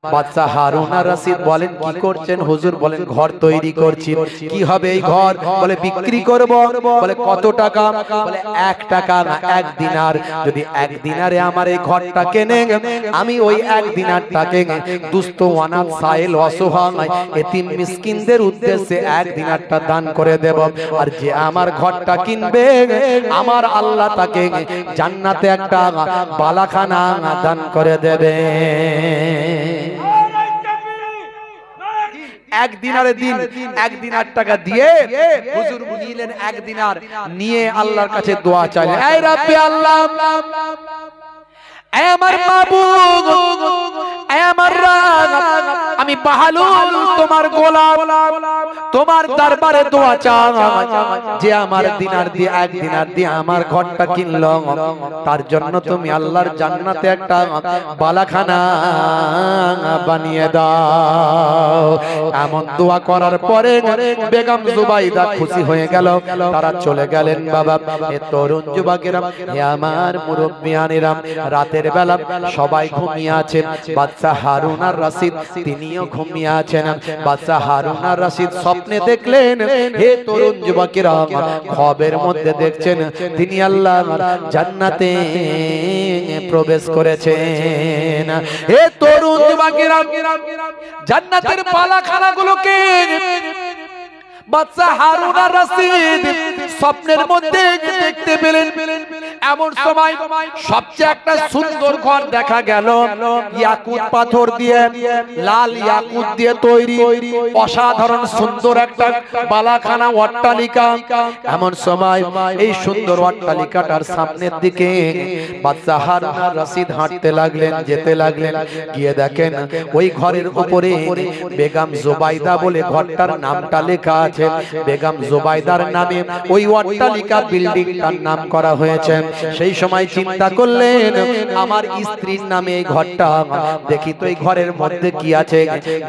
বাদশা হারুন আর রশিদ বলেন কি করছেন হুজুর? বলেন ঘর তৈরি করছি। কি হবে এই ঘর? বলে বিক্রি করব। বলে কত টাকা? বলে 1 টাকা না 1 দিনার। যদি 1 দিনারে আমার এই ঘরটা কেনে, আমি ওই 1 দিনারটাকে দুস্থ অনাথ সাইল অসহায় এতিম মিসকিনদের উদ্দেশ্যে 1 দিনারটা দান করে দেব। আর যে আমার ঘরটা কিনবে, আমার আল্লাহ তাকে জান্নাতে একটা বালাখানা দান করে দেবে। 1 দিনারে দিন 1 দিনার টাকা দিয়ে হুজুর নিলেন 1 দিনার, নিয়ে আল্লাহর কাছে দোয়া চাইলেন, এই রব্বি আল্লাহ, আমার মাবুদ, আমার রাগ, আমি বাহালুল তোমার গোলাম, তোমার দরবারে দোয়া চাই যে আমার দিনার দিয়ে 1 দিনার দিয়ে আমার ঘরটা কিনলো, তার জন্য তুমি আল্লাহর জান্নাতে একটা বালাখানা বানিয়ে দাও। এমন দোয়া করার পরে বেগম জুবাইদা খুশি হয়ে গেল। তারা চলে গেলেন। বাবা, এ তরুণ যুবকেরা, হে আমার মুরব্বিয়ানেরা, রাতের বেলা সবাই ঘুমিয়ে আছেন। বাদশা হারুন আর রশিদ তিনিও ঘুমিয়ে আছেন। বাদশা হারুন আর রশিদ স্বপ্নে দেখলেন, হে তরুণ যুবকেরা, খ্বাবের মধ্যে দেখছেন তিনি আল্লাহর জান্নাতে প্রবেশ করেছেন। হে তরুণ যুবকেরা, জান্নাতের বালাখানাগুলোকে বাদশা হারুন আর রশিদ স্বপ্নের মধ্যে দেখতে পেলেন। এমন সময় সবচেয়ে একটা সুন্দর ঘর দেখা গেল, ইয়াকুত পাথর দিয়ে, লাল ইয়াকুত দিয়ে তৈরি, অসাধারণ সুন্দর একটা বালাখানা অট্টালিকা। এমন সময় এই সুন্দর অট্টালিকাটার সামনের দিকে বাদশা হারুন আর রশিদ হাঁটতে লাগলেন, যেতে লাগলেন। গিয়ে দেখেন ওই ঘরের উপরে বেগম জুবাইদা বলে ঘরটার নামটা লেখা আছে। বেগম জুবাইদার নামে ওই অট্টালিকা বিল্ডিংটার নাম করা হয়েছে। সেই সময় চিন্তা করলেন, আমার স্ত্রীর নামে এই ঘরটা, দেখি তো এই ঘরের মধ্যে কি আছে।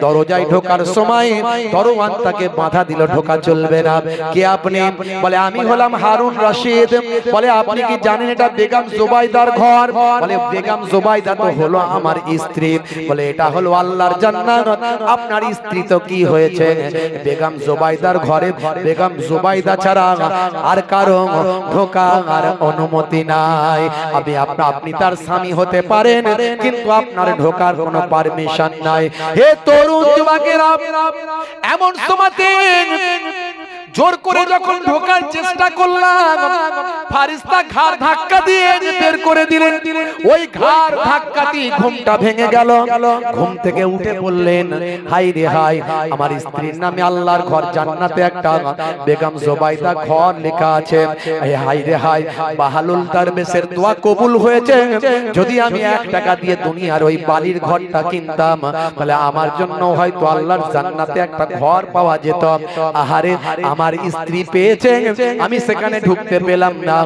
দরজায় ঢোকার সময় দরওয়ান তাকে বাধা দিল, ঢোকা চলবে না। কে আপনি? বলে আমি হলাম হারুন রশিদ। বলে আপনি কি জানেন এটা বেগম জুবাইদার ঘর? বলে বেগম জুবাইদা তো হলো আমার স্ত্রী। বলে এটা হলো আল্লাহর জান্নাত, আপনার স্ত্রী তো কি হয়েছে? বেগম জুবাইদার ঘরে বেগম জুবাইদা ছাড়া আর কারো ঢোকার অনুমতি নাই। আপনি তার স্বামী হতে পারেন, কিন্তু আপনার ঢোকার কোনো পারমিশন নাই। হে তরুণ যুবকেরা, এমন সময়তে জোর করে যখন ঢোকার চেষ্টা করলাম, ফারিস্তা ঘাড় ধাক্কা দিয়ে বের করে দিলেন। ওই ঘাড় ধাক্কাতে ঘুমটা ভেঙে গেল। ঘুম থেকে উঠে বললেন, হাই রে হাই, আমার স্ত্রীর নামে আল্লাহর ঘর জান্নাতে একটা বেগম জুবাইদা ঘর লেখা আছে। হাই রে হাই, বাহালুল দরবেশের দোয়া কবুল হয়েছে। যদি আমি 1 টাকা দিয়ে দুনিয়ার ওই বালির ঘরটা কিনতাম, তাহলে আমার জন্য হয়তো আল্লাহর জান্নাতে একটা ঘর পাওয়া যেত। আহারে, আমার স্ত্রী পেয়েছে, আমি সেখানে ঢুকতে পেলাম না।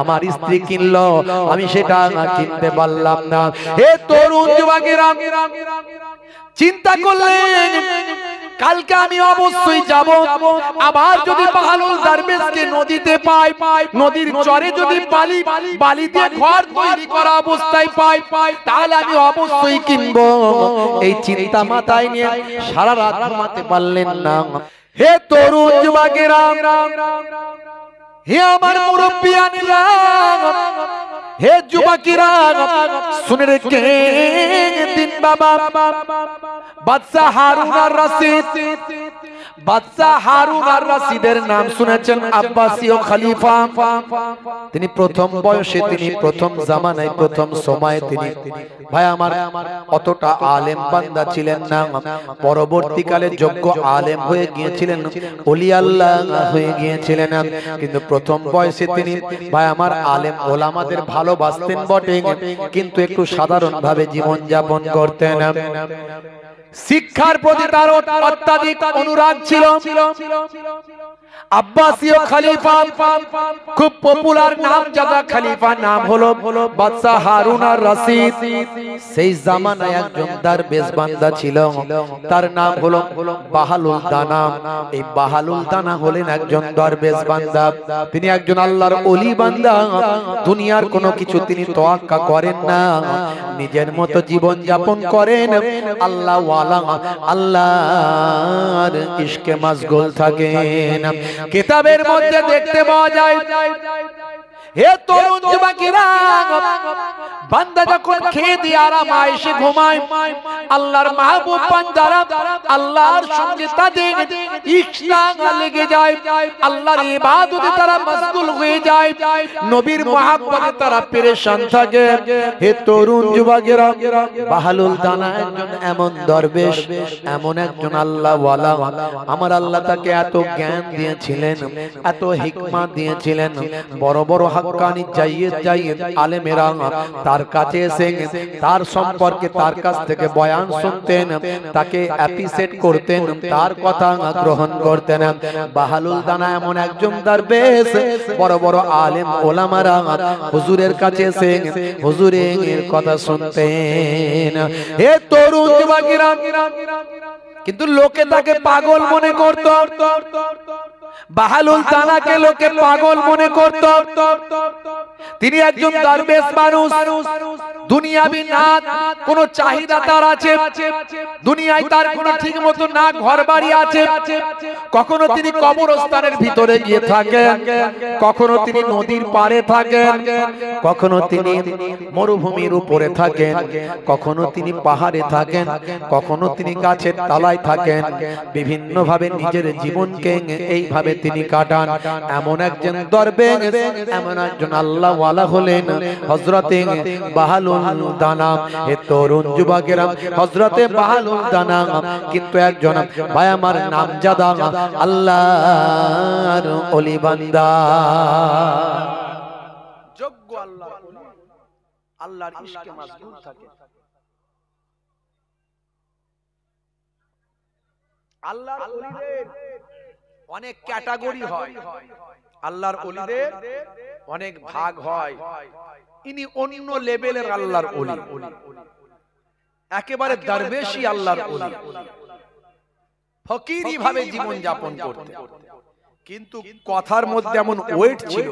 আমার স্ত্রী কিনলো, আমি সেটা কিনতে পারলাম না। হে তরুণ যুবকেরা, চিন্তা করলেন কালকে আমি অবশ্যই যাব। আবার যদি বাহালুল দরবেশকে নদীতে পাই, নদীর চরে যদি বালি দিয়ে ঘর তৈরি করা অবস্থায় পাই, তাহলে আমি অবশ্যই কিনবো। এই চিন্তা মাথায় নিয়ে সারা রাত ঘুমাতে পারলেন না। হে তরুণ যুবকেরা, হে আমার মুরব্বিয়ানেরা, হে যুবকেরা, শুনে রেখেন বাবা, বাদশা হারুন আর রশিদ, বাদশা হারুন আর রশিদের নাম শুনেছেন আব্বাসীয় খলিফা। তিনি প্রথম বয়সে, তিনি প্রথম জামানায়, প্রথম সময়ে তিনি ভাই আমার অতটা আলেম বান্দা ছিলেন না। পরবর্তীকালে যোগ্য আলেম হয়ে গিয়েছিলেন, ওলি আল্লাহ হয়ে গিয়েছিলেন। কিন্তু প্রথম বয়সে তিনি ভাই আমার আলেম ওলামাদের ভালোবাসতেন বটে, কিন্তু একটু সাধারণ ভাবে জীবন যাপন করতেন। শিক্ষার প্রতি তার অত্যাধিক অনুরাগ ছিল। আব্বাসীয় খলিফা, খুব পপুলার নাম জাদা খলিফা, নাম হলো বাদশা হারুন আর রশিদ। সেই জামানায় একজন দরবেশ বান্দা ছিল, তার নাম হলো বাহালুল দানা। এই বাহালুল দানা হলেন একজন দরবেশ বান্দা। তিনি একজন আল্লাহর ওলি বান্দা। দুনিয়ার কোনো কিছু তিনি তোয়াক্কা করেন না, নিজের মতো জীবন যাপন করেন, আল্লাহ ওয়ালা আল্লাহর ইশকে মাশগুল থাকেন। কিতাবের মধ্যে দেখতে পাওয়া যায়, হে তরুণ যুবকেরা, বান্দা যখন খেয়ে দিয়ে আরাম আয়েশে ঘুমায়, আল্লাহর মাহবুব বান্দারা আল্লাহর সঙ্গে তাদের ইশক লেগে যায়, আল্লাহর ইবাদতে তারা মশগুল হয়ে যায়, নবীর মহব্বতে তারা পেরেশান থাকে। হে তরুণ যুবকেরা, বাহালুল দানা একজন এমন দরবেশ, এমন একজন আল্লাহ ওয়ালা, আমার আল্লাহ তাকে এত জ্ঞান দিয়েছিলেন, এত হিকমত দিয়েছিলেন, বড় বড় হাক্কানি জাইয়েদ আলেমেরা তার কাছে এসে তার সম্পর্কে তার কাছ থেকে বয়ান শুনতেন, তাকে অ্যাপ্রিসিয়েট করতেন, তার কথা গ্রহণ করতেন। বাহালুল দানা এমন একজন দরবেশ, বড় বড় আলেম ওলামারা হুজুরের কাছে এসে হুজুরের কথা শুনতেন। হে তরুণ যুবকেরা, কিন্তু লোকে তাকে পাগল মনে করত, বাহালুল দানাকে লোকে পাগল মনে করত। তিনি একজন দরবেশ মানুষ, দুনিয়াবি না কোনো চাহিদা তার আছে, দুনিয়ায় তার কোনো ঠিক মতো না ঘর বাড়ি আছে, কখনো তিনি কবরস্থানের ভিতরে গিয়ে থাকেন, কখনো তিনি নদীর পাড়ে থাকেন, কখনো তিনি মরুভূমির উপরে থাকেন, কখনো তিনি পাহাড়ে থাকেন, কখনো তিনি গাছের তলায় থাকেন, বিভিন্ন ভাবে নিজের জীবনকে এইভাবে তিনি কাটান। এমন একজন দরবেশ, এমন একজন আল্লাহ ওয়ালা হলেন হযরতে বাহালুল দানা। হে তরুণ যুবকেরা, হযরতে বাহালুল দানা কিন্তু একজন ভাই আমার নামজাদা আল্লাহর ওলি বান্দা, যোগ্য আল্লাহর ওলি, আল্লাহর ইশকে মাশগুল থাকে। আল্লাহর ওলিদের অনেক ক্যাটাগরি হয়, আল্লাহর ওলিদের অনেক ভাগ হয়। ইনি অন্য লেভেলের আল্লাহর ওলি, একেবারে দরবেশী আল্লাহর ওলি, ফকিরি ভাবে জীবন যাপন করতে, কিন্তু কথার মধ্যে এমন ওয়েট ছিল,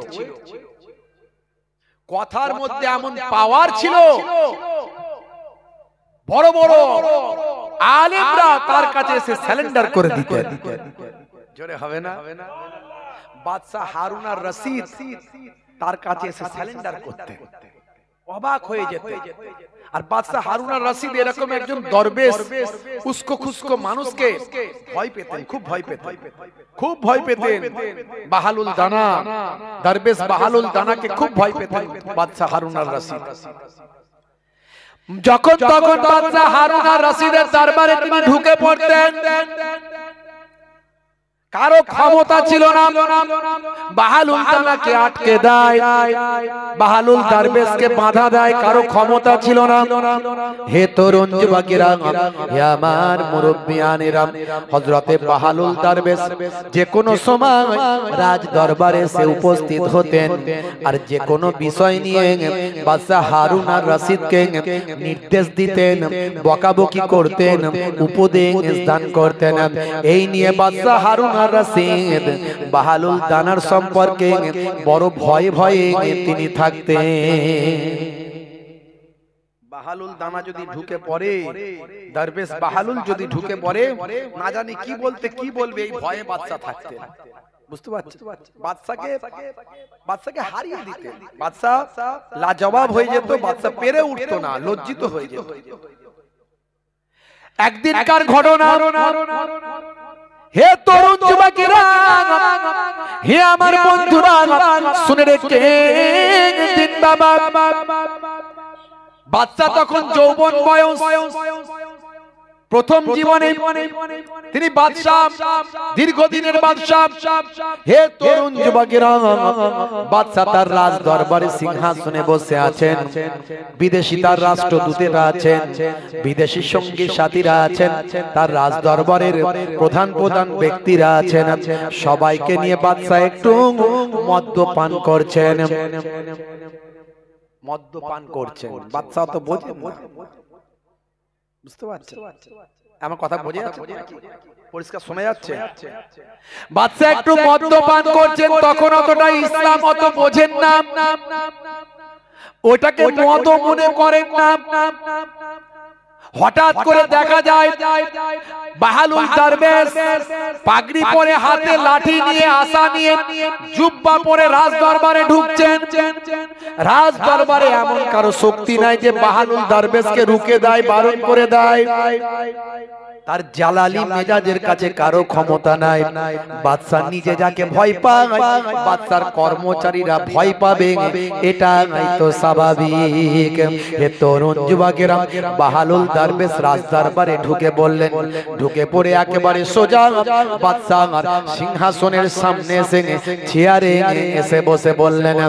কথার মধ্যে এমন পাওয়ার ছিল, বড় বড় আলেমরা তার কাছে এসে সারেন্ডার করে দিতেন। জোরে হবে না? বাদশা হারুন আর রশিদ তার কাছে এসে সারেন্ডার করতেন, অবাক হয়ে যেতেন। আর বাদশা হারুন আর রশিদ এরকম একজন দরবেশ, উস্কো খুস্কো মানুষকে ভয় পেতেন, খুব ভয় পেতেন, খুব ভয় পেতেন। বাহালুল দানা, দরবেশ বাহালুল দানাকে খুব ভয় পেতেন বাদশা হারুন আর রশিদ। যখন তখন বাদশা হারুন আর রশিদের দরবারে তিনি ঢুকে পড়তেন, কারো ক্ষমতা ছিল না, বাহালুল দানাকে আটকে দেয়, বাহালুল দরবেশকে বাধা দেয়, কারো ক্ষমতা ছিল না। হে তরুণ যুবকেরা, হে আমার মুরব্বিয়ানেরা, হযরতে বাহালুল দরবেশ যে কোনো সময় রাজ দরবারে সে উপস্থিত হতেন, আর যে কোনো বিষয় নিয়ে বাদশা হারুন আর রশিদকে নির্দেশ দিতেন, বকাবকি করতেন, উপদেশ দান করতেন। এই নিয়ে বাদশা হারুন আর রশিদ বাহালুল দানার সম্পর্কে বড় ভয়ে ভয়ে তিনি থাকতেন। বাহালুল দানা যদি ঢুকে পড়ে, দরবেশ বাহালুল যদি ঢুকে পড়ে, না জানি কি বলতে কি বলবে, এই ভয়ে বাদশা থাকতেন। বুঝতে পারছেন? বাদশাকে হারিয়ে দিতেন, বাদশা লাজবাব হয়ে যেত, বাদশা পেরে উঠতো না, লজ্জিত হয়ে যেত। একদিনকার ঘটনা, হে তরুণ যুবকেরা, হে আমার বন্ধুরা, শুনে রেখে দিন বাবা, বাচ্চা তখন যৌবন বয়স, প্রথম জীবনে তিনি বাদশা, দীর্ঘদিনের বাদশা। হে তরুণ যুবকেরা, বাদশা তার রাজ দরবারে সিংহাসনে বসে আছেন, বিদেশি তার রাষ্ট্রদূতেরা আছেন, বিদেশি সঙ্গী সাথীরা আছেন, তার রাজ দরবারের প্রধান প্রধান ব্যক্তিরা আছেন, সবাইকে নিয়ে বাদশা একটু মদ্যপান করছেন, মদ্যপান করছেন। বাদশা তো বোঝেন না, বুঝতে পারছেন? আমার কথা বোঝা যাচ্ছে, পরিষ্কার শোনা যাচ্ছে? বাদশা একটু মদ্যপান করছেন, তখন অতটা ইসলাম অত বোঝেন না। ওটাকে মদ মনে করেন না। হঠাৎ করে দেখা যায় বাহালুল দরবেশ পাগড়ি পরে, হাতে লাঠি নিয়ে, আশা নিয়ে, জুব্বা পরে রাজ দরবারে ঢুকছেন। রাজ দরবারে এমন কারো শক্তি নাই যে বাহালুল দরবেশকে রুখে দেয়, বারণ করে দেয়। তার জালালি মেজাজের কাছে কারো ক্ষমতা নাই। বাদশা নিজে যাকে ভয় পায়, বাদশার কর্মচারীরা ভয় পাবে, এটা তো স্বাভাবিক। হে তরুণ যুবকেরা, বাহালুল দরবেশ রাজ দরবারে ঢুকে বললেন, ঢুকে পড়ে একেবারে সোজা বাদশার সিংহাসনের সামনে এসে চেয়ারে এসে বসে বললেন।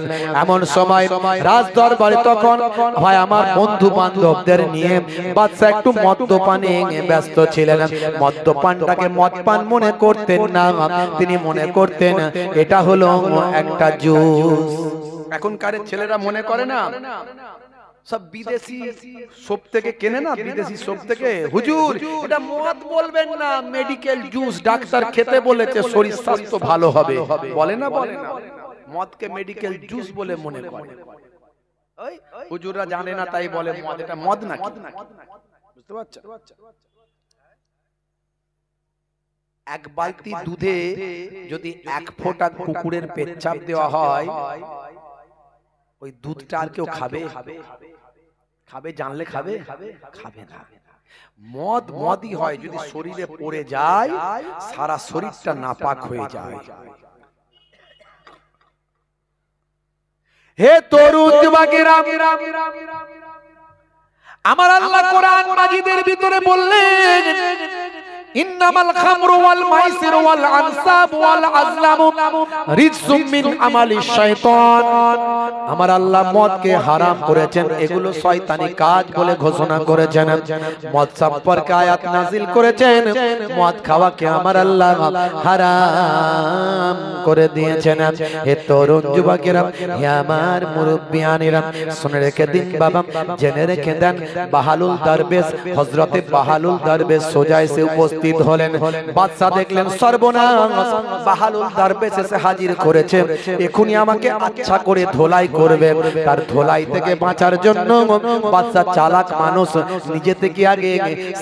এমন সময় রাজ দরবারে তখন হয় আমার বন্ধু বান্ধবদের নিয়ে বাদশা একটু মদ্যপানে ব্যস্ত ছিলেন। মদ্যপানটাকে মদপান মনে করতেন না, তিনি মনে করতেন এটা হলো একটা জুস। এখনকার ছেলেরা মনে করে না, সব বিদেশি শপ থেকে কেনে না, বিদেশি শপ থেকে। হুজুর এটা মদ বলবেন না, মেডিকেল জুস, ডাক্তার খেতে বলেছে, শরীর স্বাস্থ্য ভালো হবে। বলে না, বলে না, মদকে মেডিকেল জুস বলে মনে করে। হুজুররা জানে না তাই বলে মদ, এটা মদ না। বুঝতে পারছো? এক বালতি দুধে যদি এক ফোঁটা কুকুরের পেচ্ছাপ দেওয়া হয়, ওই দুধটা আর কেউ খাবে? খাবে জানলে খাবে? খাবে না। মদ মদই হয় যদি শরীরে পড়ে যায়, সারা শরীরটা নাপাক হয়ে যায়। হে তরুণ যুবকেরা, আমার আল্লাহ কোরআন মাজিদের ভিতরে বললেন, ইন্নামাল খামরু ওয়াল মাইসিরু ওয়াল আনসাবু ওয়াল আজলামু রিজসুম মিন আমালিশ শাইতান। আমার আল্লাহ মদকে হারাম করেছেন, এগুলো শয়তানি কাজ বলে ঘোষণা করেছেন। মদ সম্পর্কে আয়াত নাজিল করেছেন, মদ খাওয়াকে আমার আল্লাহ হারাম করে দিয়েছেন। হে তরুণ যুবকেরা, হে আমার মুরব্বিয়ানেরা, শুনে রেখে দিন বাবা, জেনে রেখে দেন, বাহালুল দরবেশ, হযরতে বাহালুল দরবেশ সোজা এসে উপস্থিত হলেন। বাদশা দেখলেন সর্বনাশ, বাহালুল দরবেশ এসে হাজির করেছে, এখনি আমাকে আচ্ছা করে ধোলাই করবে। তার ধোলাই থেকে বাঁচার জন্য বাদশা চালাক মানুষ, নিজে থেকে আগে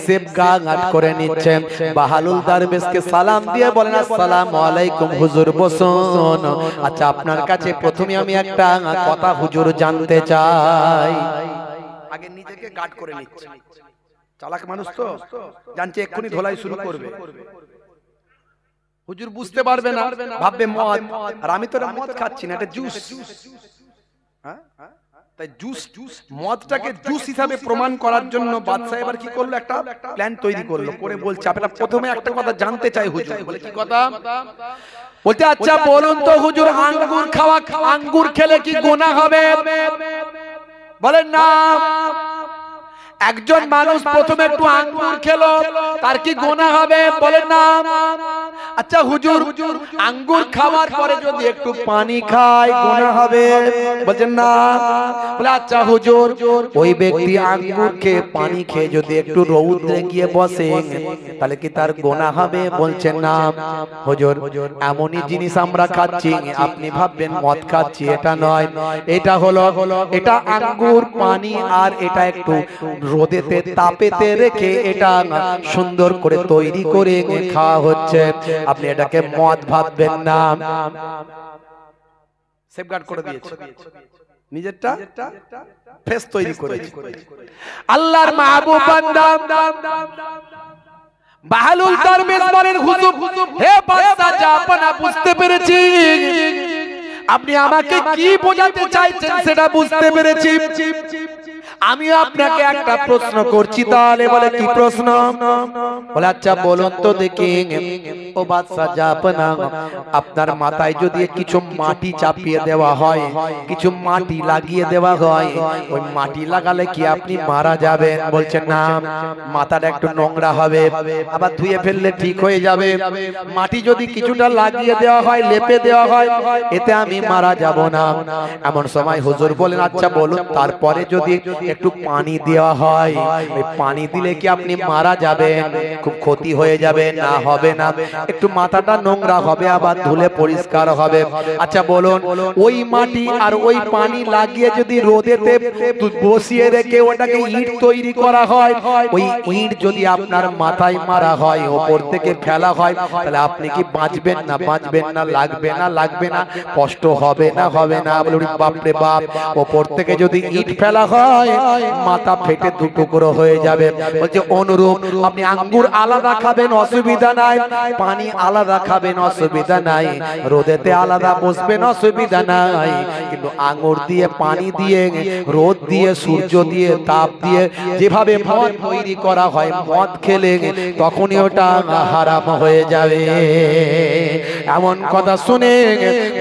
সেফগার্ড করে নিচ্ছেন। বাহালুল দরবেশকে সালাম দিয়ে বলেন, আসসালামু আলাইকুম হুজুর, বসুন। আচ্ছা, আপনার কাছে প্রথমে আমি একটা কথা হুজুর জানতে চাই। আগে নিজেকে গার্ড করে নিচ্ছে, চালাক মানুষ তো জানছে এক্ষুনি ধোলাই শুরু করবে। হুজুর বুঝতে পারবে না, ভাববে মদ, আর আমি তো মদ খাচ্ছি না, এটা জুস। হ্যাঁ, তাই জুস, মদটাকে জুস হিসাবে প্রমাণ করার জন্য বাদশা এবার কি করলো, একটা প্ল্যান তৈরি করলো। করে বলছে, আপনারা প্রথমে একটা কথা জানতে চাই হুজুর। বলে কি কথা? বলতে আচ্ছা বলুন তো হুজুর, আঙ্গুর খাওয়া, আঙ্গুর খেলে কি গুনাহ হবে? বলেন না। একজন মানুষ প্রথমে একটু আঙ্গুর খেলো, তার কি গুনাহ হবে? বলেন না। আচ্ছা হুজুর, আঙ্গুর খাওয়ার পরে যদি একটু পানি খায় গুনাহ হবে? বলেন না। বলে আচ্ছা হুজুর, ওই ব্যক্তি আঙ্গুর খেয়ে, পানি খেয়ে যদি একটু রৌদ্রে গিয়ে বসে, তাহলে কি তার গুনাহ হবে? বলছেন না। হুজুর এমনই জিনিস আমরা খাচ্ছি, আপনি ভাববেন মদ খাচ্ছি, এটা নয়। এটা হলো, এটা আঙ্গুর, পানি, আর এটা একটু রোদেতে তাপেতে রেখে এটা সুন্দর করে তৈরি করে খাওয়া হচ্ছে, আপনি এটাকে মদ ভাববেন না। সেফগার্ড করে দিয়েছে, নিজেরটা ফ্রেশ তৈরি করেছে। আল্লাহর মাহবুব বান্দা বাহালুল দরবেশ বলেন, হুজুর হে বাদশা জাহাপনা, বুঝতে পেরেছি আপনি আমাকে কি বোঝাতে চাইছেন, সেটা বুঝতে পেরেছি। আমি আপনাকে একটা প্রশ্ন করছি, তাহলে বলে কি প্রশ্ন? বলে আচ্ছা বলুন তো দেখি, ও বাদশা জাহাপনা, আপনার মাথায় যদি কিছু মাটি চাপিয়ে দেওয়া হয়, কিছু মাটি লাগিয়ে দেওয়া হয়, ওই মাটি লাগালে কি আপনি মারা যাবেন? বলছেন না, মাথাটা একটু নোংরা হবে, আবার ধুয়ে ফেললে ঠিক হয়ে যাবে। মাটি যদি কিছুটা লাগিয়ে দেওয়া হয়, লেপে দেওয়া হয়, এতে আমি মারা যাব না। এমন সময় হুজুর বলেন, আচ্ছা বলুন, তারপরে যদি একটু পানি দেওয়া হয়, ওই পানি দিলে কি আপনি মারা যাবেন? খুব ক্ষতি হয়ে যাবে না? হবে না? একটু মাথাটা নোংরা হবে, আবার ধুলে পরিষ্কার হবে। আচ্ছা বলুন, ওই মাটি আর ওই পানি লাগিয়ে যদি রোদেতে বসিয়ে রেখে ওটাকে ইট তৈরি করা হয়, ওই ইট যদি আপনার মাথায় মারা হয়, ওপর থেকে ফেলা হয়, তাহলে আপনি কি বাঁচবেন না? বাঁচবেন না? লাগবে না? লাগবে না? কষ্ট হবে না? হবে না? বলুন বাপরে বাপ, ওপর থেকে যদি ইট ফেলা হয় মাথা ফেটে দু টুকরো হয়ে যাবে। বলছে অনুরূপ আপনি আঙ্গুর আলাদা খাবেন অসুবিধা নাই, পানি আলাদা খাবেন অসুবিধা নাই, রোদেতে আলাদা বসবেন অসুবিধা নাই, কিন্তু আঙ্গুর দিয়ে, পানি দিয়ে, রোদ দিয়ে, সূর্য দিয়ে, তাপ দিয়ে যেভাবে মদ তৈরি করা হয়, মদ খেলে তখনই ওটা হারাম হয়ে যাবে। এমন কথা শুনে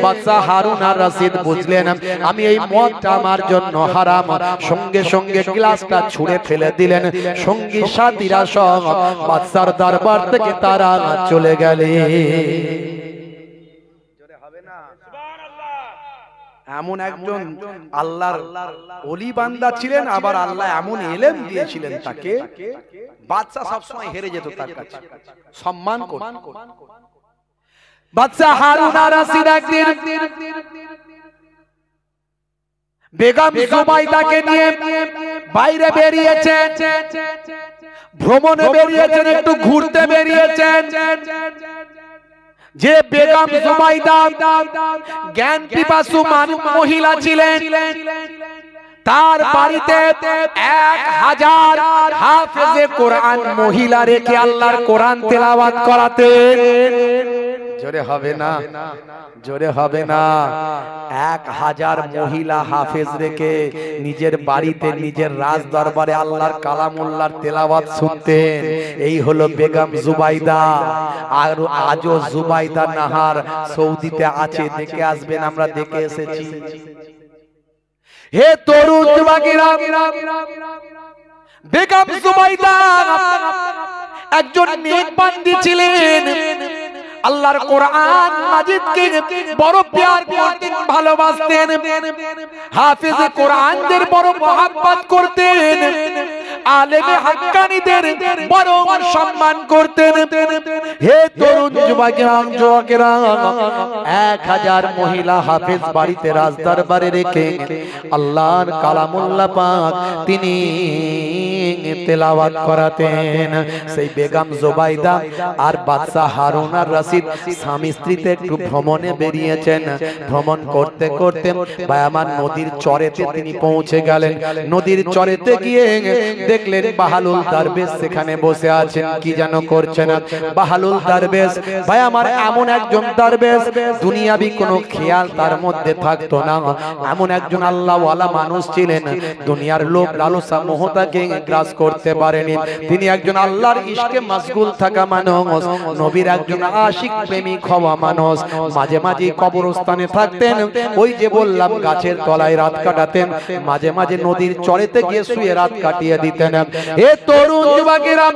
বাদশা হারুন আর রশিদ বুঝলেন আমি এই মদটা আমার জন্য হারাম। সঙ্গে সঙ্গে গ্লাসটা ছুঁড়ে ফেলে দিলেন। সঙ্গী সাথীরা সব বাদশার দরবার থেকে তারা চলে গেলেন। এমন একজন আল্লাহর ওলি বান্দা ছিলেন, আবার আল্লাহ এমন ইলম দিয়েছিলেন তাকে, বাদশা সবসময় হেরে যেত তার কাছে, সম্মান করত। বাদশা হারুন আর রশিদ একদিন বেগম জুবাইদাকে নিয়ে বাইরে বেরিয়েছেন, ভ্রমণে বেরিয়েছেন, একটু ঘুরতে বেরিয়েছেন। যে বেগম জুবাইদা জ্ঞান পিপাসু মহিলা ছিলেন, তার বাড়িতে 1000 হাফেজে কোরআন মহিলা রেখে আল্লাহর কোরআন তেলাওয়াত করাতেন। জোরে হবে না? জোরে হবে না? 1000 মহিলা হাফেজ রেখে নিজের বাড়িতে, নিজের রাজ দরবারে আল্লাহর কালামুল্লাহর তেলাওয়াত শুনতেন। এই হলো বেগম জুবাইদা। আর আজও জুবাইদা নাহার সৌদিতে আছে, দেখে আসবেন, আমরা দেখে এসেছি। হে তরুণ যুবকেরা, বেগম জুবাইদা একজন নেক বান্দি ছিলেন। আল্লাহর কোরআন মাজিদকে বড় প্যার করতেন, ভালোবাসতেন। হাফেজে কোরআনদের বড় মহব্বত করতেন। আলেমে হাক্কানীদের বড় সম্মান করতেন। হে তরুণ যুবকেরা, 1000 মহিলা হাফেজ বাড়িতে রাজদরবারে রেখে আল্লাহর কালামুল্লাহ পাক তিনি তেলাওয়াত করাতেন। সেই বেগম জুবাইদা আর বাদশা হারুন আর রশিদ স্বামী স্ত্রীতে একটু ভ্রমণে বেরিয়েছেন। ভ্রমণ করতে করতে ভাই আমার নদীর চরেতে তিনি পৌঁছে গেলেন। নদীর চরেতে গিয়ে দেখলেন বাহালুল দারবেশ সেখানে বসে আছেন, কি যেন করছেন। বাহালুল দারবেশ ভাই আমার এমন একজন দারবেশ, দুনিয়াবি কোনো খেয়াল তার মধ্যে থাকতো না। এমন একজন আল্লাহওয়ালা মানুষ ছিলেন, দুনিয়ার লোভ লালসা মোহতাকে গ্রাস করতে পারেনি। তিনি একজন আল্লাহর ইশকে মাশগুল থাকা মানুষ, নবীর একজন আশিক প্রেমিক হওয়া মানুষ। মাঝে মাঝে কবরস্থানে থাকতেন, ওই যে বললাম গাছের তলায় রাত কাটাতেন, মাঝে মাঝে নদীর চরেতে গিয়ে শুয়ে রাত কাটিয়ে দিতেন। হে তরুণ যুবকেরা,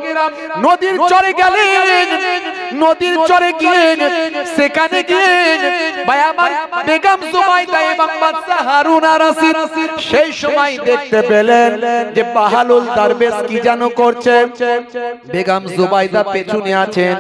নদীর চরে গেলেন। নদীর চরে গিয়ে সেখানে গিয়ে ভাই আমার বেগম জুবাইদা এবং বাদশা হারুন আর রশিদ সেই সময় দেখতে পেলেন যে বাহালুল দারবেশ কি যেন করছে। বেগম জুবাইদা পেছনে আছেন,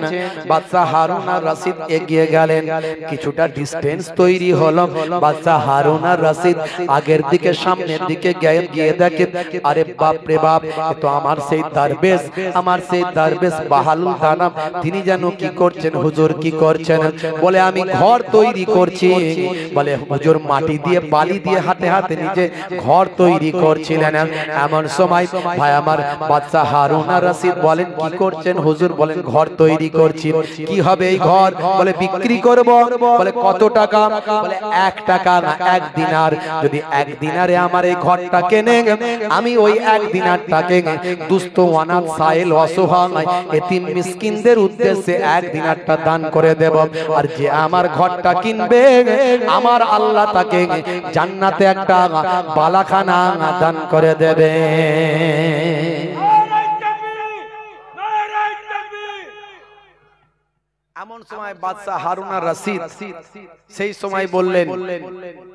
বাদশা হারুন আর রশিদ এগিয়ে গেলেন। কিছুটা ডিসটেন্স তৈরি হলো। বাদশা হারুন আর রশিদ আগের দিকে, সামনের দিকে গিয়ে দেখে, আরে বাপ রে বাপ, এ তো আমার সেই দারবেশ, আমার সেই দারবেশ বাহালুল দানা। তিনি যেন কি করছেন? হুজুর কি করছেন? বলে আমি ঘর তৈরি করছি। বলে হুজুর মাটি দিয়ে, বালি দিয়ে হাতে হাতে নিজে ঘর তৈরি করছিলেন। এমন সময় ভাই আমার বাদশা হারুন আর রশিদ বলেন, কি করছেন হুজুর? বলেন ঘর তৈরি করছি। কি হবে এই ঘর? বলে বিক্রি করব। বলে কত টাকা? বলে 1 টাকা না, 1 দিনার। যদি 1 দিনারে আমার এই ঘরটা কেনে, আমি ওই 1 দিনারটাকে দুস্থ অনাথ সাইল অসহায় এতিম মিসকিনদের উদ্দেশ্যে 1 দিনারটা দান করে দেব। আর যে আমার ঘরটা কিনবে, আমার আল্লাহ তাকে জান্নাতে একটা বালাখানা দান করে দেবে। এমন সময় বাদশা হারুন আর রশিদ সেই সময় বললেন,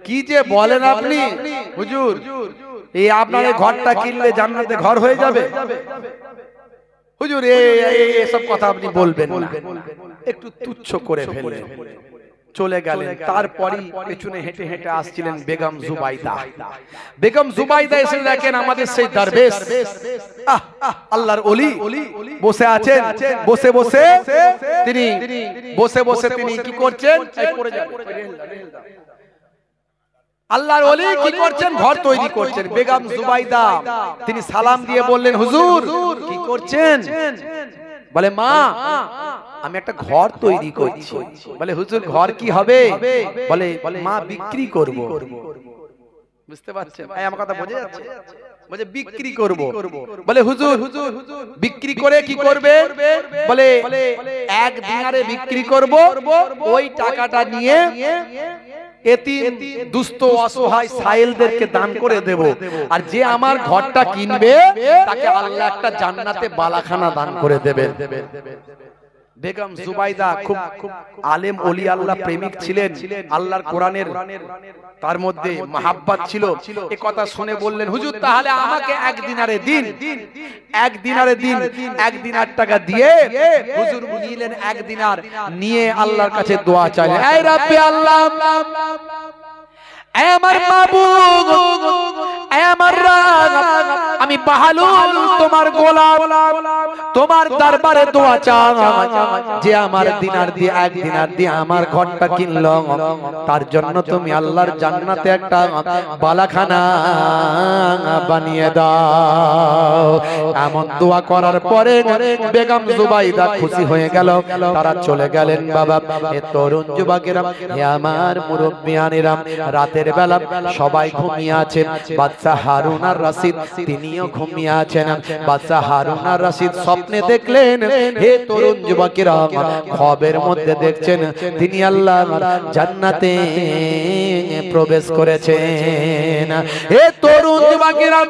কি যে বলেন আপনি হুজুর, এই আপনার এই ঘরটা কিনলে জান্নাতে ঘর হয়ে যাবে? হুজুর এসব কথা আপনি বলবেন না, একটু তুচ্ছ করে ফেললেন, চলে গেলেন। তারপরই পেছনে হেঁটে হেঁটে আসছিলেন বেগম জুবাইদা। বেগম জুবাইদা এসে দেখেন আমাদের সেই দরবেশ আল্লাহর ওলি বসে আছেন। বসে বসে তিনি কি করছেন? আল্লাহর ওলি কি করছেন? ঘর তৈরি করছেন। বেগম জুবাইদা তিনি সালাম দিয়ে বললেন, হুজুর কি করছেন? বলে, মা আমি একটা ঘর তৈরি করছি। বলে, হুজুর ঘর কি হবে? বলে, মা বিক্রি করব। বুঝতে পারছেন? আমার কথা বোঝা যাচ্ছে? বলে বিক্রি করব। বলে, হুজুর বিক্রি করে কি করবে? বলে, 1 দিনারে বিক্রি করব, ওই টাকাটা নিয়ে এতিম দুস্থ অসহায় সাইলদেরকে দান করে দেব। আর যে আমার ঘরটা কিনবে তাকে আল্লাহ একটা জান্নাতে বালাখানা দান করে দেবেন। বেগম জুবাইদা খুব আলেম ওলি আল্লাহ প্রেমিক ছিলেন, আল্লাহর কোরআনের তার মধ্যে মাহাব্বত ছিল। এই কথা শুনে বললেন, হুজুর তাহলে আমাকে 1 দিনারে দিন। 1 দিনারে দিন। 1 দিনার টাকা দিয়ে হুজুর নিলেন 1 দিনার, নিয়ে আল্লাহর কাছে দোয়া চাইলেন, এই রাব্বি আল্লাহ, আমার মাবুদ, আমার রাব, আমি বাহালুল তোমার গোলাম, তোমার দরবারে দোয়া চাই যে আমার দিনার দিয়ে 1 দিনার দিয়ে আমার ঘরটা কিনলো, তার জন্য তুমি আল্লাহর জান্নাতে একটা বালাখানা বানিয়ে দাও। এমন দোয়া করার পরে বেগম জুবাইদা খুশি হয়ে গেল। তারা চলে গেলেন। বাবা, এ তরুণ যুবকেরা, হে আমার মুরব্বিয়ানেরা, রাতের বেলা সবাই ঘুমিয়ে আছেন। বাদশা হারুন আর রশিদ তিনিও ঘুমিয়ে আছেন। বাদশা হারুন আর রশিদ স্বপ্নে দেখলেন, হে তরুণ যুবকেরা, খ্বাবের মধ্যে দেখছেন তিনি আল্লাহর জান্নাতে প্রবেশ করেছেন। হে তরুণ যুবকেরা,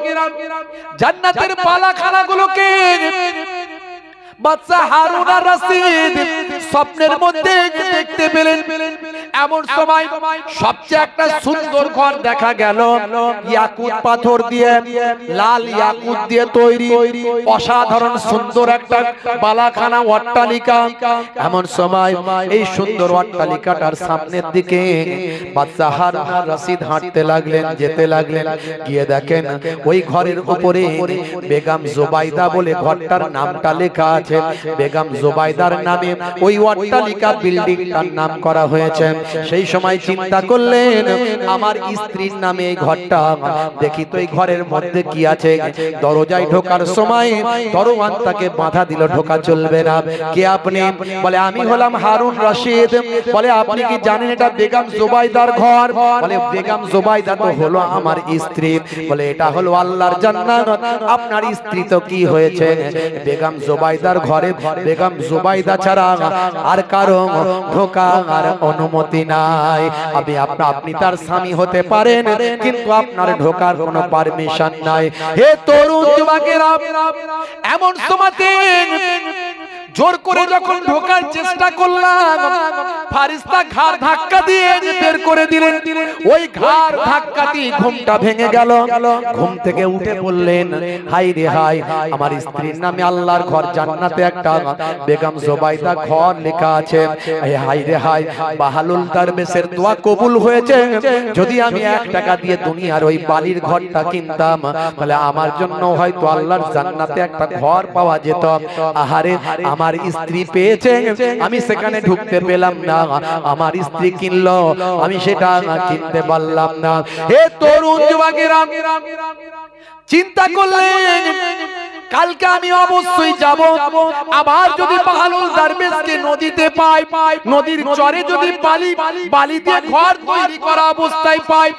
জান্নাতের বালাখানাগুলোকে বাদশা হারুন আর রশিদ স্বপ্নের মধ্যে দেখতে পেলেন। এমন সময় সবচেয়ে একটা সুন্দর ঘর দেখা গেল, ইয়াকুত পাথর দিয়ে, লাল ইয়াকুত দিয়ে তৈরি, অসাধারণ সুন্দর একটা বালাখানা অট্টালিকা। এমন সময় এই সুন্দর অট্টালিকাটার সামনের দিকে বাদশা হারুন আর রশিদ হাঁটতে লাগলেন, যেতে লাগলেন। গিয়ে দেখেন ওই ঘরের উপরে বেগম জুবাইদা বলে ঘরটার নামটা লেখা আছে। বেগম জুবাইদার নামে ওই অট্টালিকা বিল্ডিংটার নাম করা হয়েছে। সেই সময় চিন্তা করলেন, আমার স্ত্রীর নামে এই ঘরটা, দেখি তো এই ঘরের মধ্যে কি আছে। দরজায় ঢোকার সময় দরওয়ান তাকে বাধা দিল, ঢোকা চলবে না। কে আপনি? বলে, আমি হলাম হারুন রশিদ। বলে, আপনি কি জানেন এটা বেগম জুবাইদার ঘর? বলে, বেগম জুবাইদা তো হলো আমার স্ত্রী। বলে, এটা হলো আল্লাহর জান্নাত, আপনার স্ত্রী তো কি হয়েছে? বেগম জুবাইদার ঘরে বেগম জুবাইদা ছাড়া আর কারো ঢোকার অনুমতি নাই। আপনি তার স্বামী হতে পারেন, কিন্তু আপনার ঢোকার কোনো পারমিশন নাই। হে তরুণ যুবকেরা, এমন সময়তে জোর করে যখন ঢোকার চেষ্টা করলাম, ফারিস্তা ঘাড় ধাক্কা দিয়ে বের করে দিলেন। ওই ঘাড় ধাক্কাতেই ঘুমটা ভেঙে গেল। ঘুম থেকে উঠে বললেন, হাই রে হাই, আমার স্ত্রীর নামে আল্লাহর ঘর জান্নাতে একটা বেগম জুবাইদা ঘর লেখা আছে। হাই রে হাই, বাহালুল দরবেশের দোয়া কবুল হয়েছে। যদি আমি 1 টাকা দিয়ে দুনিয়ার ওই বালির ঘরটা কিনতাম, তাহলে আমার জন্য হয়তো আল্লাহর জান্নাতে একটা ঘর পাওয়া যেত। আহারে, আমার স্ত্রী পেয়েছে, আমি সেখানে ঢুকতে পেলাম না। আমার স্ত্রী কিনলো, আমি সেটা কিনতে পারলাম না। হে তরুণ যুবকেরা, চিন্তা করলেন, কালকে আমি অবশ্যই যাব। আবার যদি বাহালুল দরবেশকে নদীতে পাই, নদীর চরে যদি বালি দিয়ে ঘর তৈরি করা অবস্থায় পাই,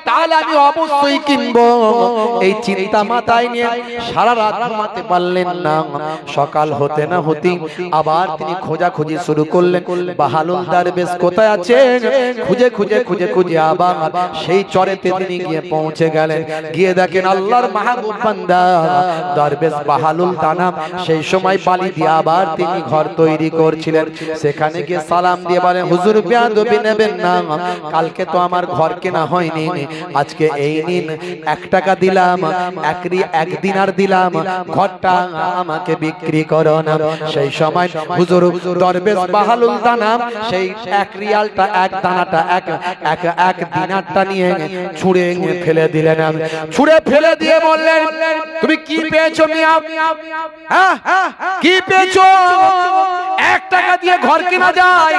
তাহলে আমি অবশ্যই কিনবো। এই চিন্তা মাথায় নিয়ে সারা রাত ঘুমাতে পারলেন না। সকাল হতে না হতেই আবার তিনি খোঁজাখুঁজি শুরু করলেন, বাহালুল দরবেশ কোথায় আছেন? খুঁজে খুঁজে খুঁজে খুঁজে আবার সেই চরেতে তিনি গিয়ে পৌঁছে গেলেন। গিয়ে দেখেন আল্লাহর মাহবুব বান্দা দরবেশ বাহালুল দানাম সেই সময় বালি দিয়ে আবার তিনি ঘর তৈরি করছিলেন। সেখানে গিয়ে সালাম দিয়ে বলেন, হুজুর বেয়াদবি নেবেন না, কালকে তো আমার ঘর কেনা হয়নি, আজকে এই নিন 1 টাকা দিলাম, 1 দিনার দিলাম, ঘরটা আমাকে বিক্রি করুন। সেই সময় হুজুর দরবেশ বাহালুল দানাম সেই 1 রিয়ালটা 1 দানাটা 1 দিনারটা নিয়ে ছুঁড়ে ফেলে দিলেন। ছুঁড়ে ফেলে দিয়ে বললেন, তুমি কি পেয়েছো মিয়া? হ্যাঁ কি পেয়েছো? 1 টাকা দিয়ে ঘর কেনা যায়?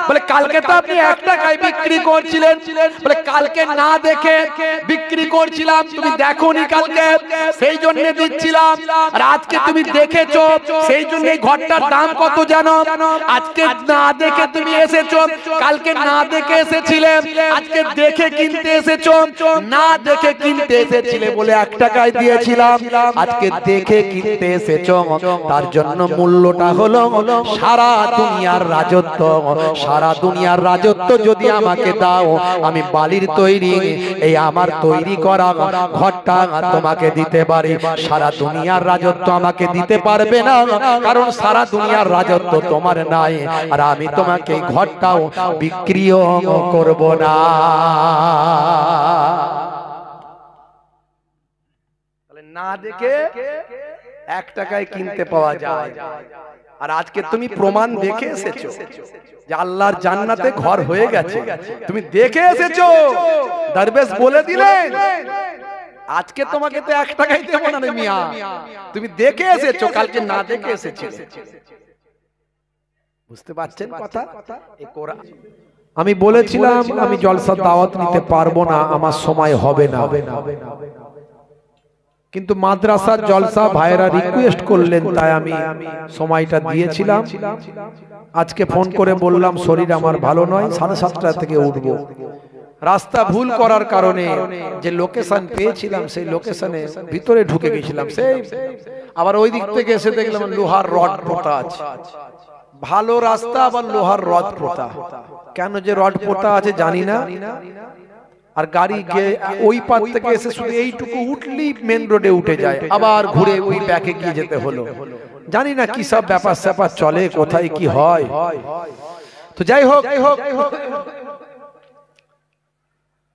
বলে কালকে তো আপনি 1 টাকায় বিক্রি করছিলেন। বলে কালকে না দেখে বিক্রি করছিলাম, তুমি দেখোনি কালকে, সেই জন্য দিচ্ছিলাম। আর আজকে তুমি দেখেছো, সেই জন্য এই ঘরটার দাম কত জানো? আজকে না দেখে তুমি এসেছো, কালকে না দেখে এসেছিলে, আজকে দেখে কিনতে এসেছো। না দেখে কিনতে এসেছিলে বলে 1 টাকায় দিয়েছিলাম, আজকে দেখে কিনতে এসেছো, তার জন্য মূল্যটা হলো সারা দুনিয়ার রাজত্ব। সারা দুনিয়ার রাজত্ব যদি আমাকে দাও, আমি বালির তৈরি এই আমার তৈরি করা ঘরটা তোমাকে দিতে পারি। সারা দুনিয়ার রাজত্ব আমাকে দিতে পারবে না, কারণ সারা দুনিয়ার রাজত্ব তোমার নাই, আর আমি তোমাকে ঘরটাও বিক্রিও করব না। না দেখে 1 টাকায় কিনতে পাওয়া যায়, আর আজকে তুমি প্রমাণ দেখে এসেছো যে আল্লাহর জান্নাতে ঘর হয়ে গেছে, তুমি দেখে এসেছো, দরবেশ বলে দিলেন আজকে তোমাকে তো 1 টাকাই দেব না রে মিয়া, তুমি দেখে এসেছো, কালকে না দেখে এসেছো। বুঝতে পারছেন কথা? এই কোরআন আমি বলেছিলাম আমি জলসার দাওয়াত নিতে পারবো না, আমার সময় হবে না, কিন্তু মাদ্রাসার জলসা ভাইরা রিকোয়েস্ট করলেন, তাই আমি সময়টা দিয়েছিলাম। আজকে ফোন করে বললাম শরীর আমার ভালো নয়, 7:30 থেকে উঠবো। রাস্তা ভুল করার কারণে যে লোকেশন পেয়েছিলাম সেই লোকেশনে ভিতরে ঢুকে গেছিলাম, সেই আবার ওই দিক থেকে এসে দেখলাম লোহার রড পোতা আছে। ভালো রাস্তা আবার লোহার রড পোতা, কেন যে রড পোতা আছে জানি না। আর গাড়ি গিয়ে ওই পার থেকে এসে শুধু এইটুকু উঠলেই মেন রোডে উঠে যায়, আবার ঘুরে ওই ব্যাকে গিয়ে যেতে হলো। জানি না কি সব ব্যাপার স্যাপার চলে, কোথায় কি হয়। তো যাই হোক,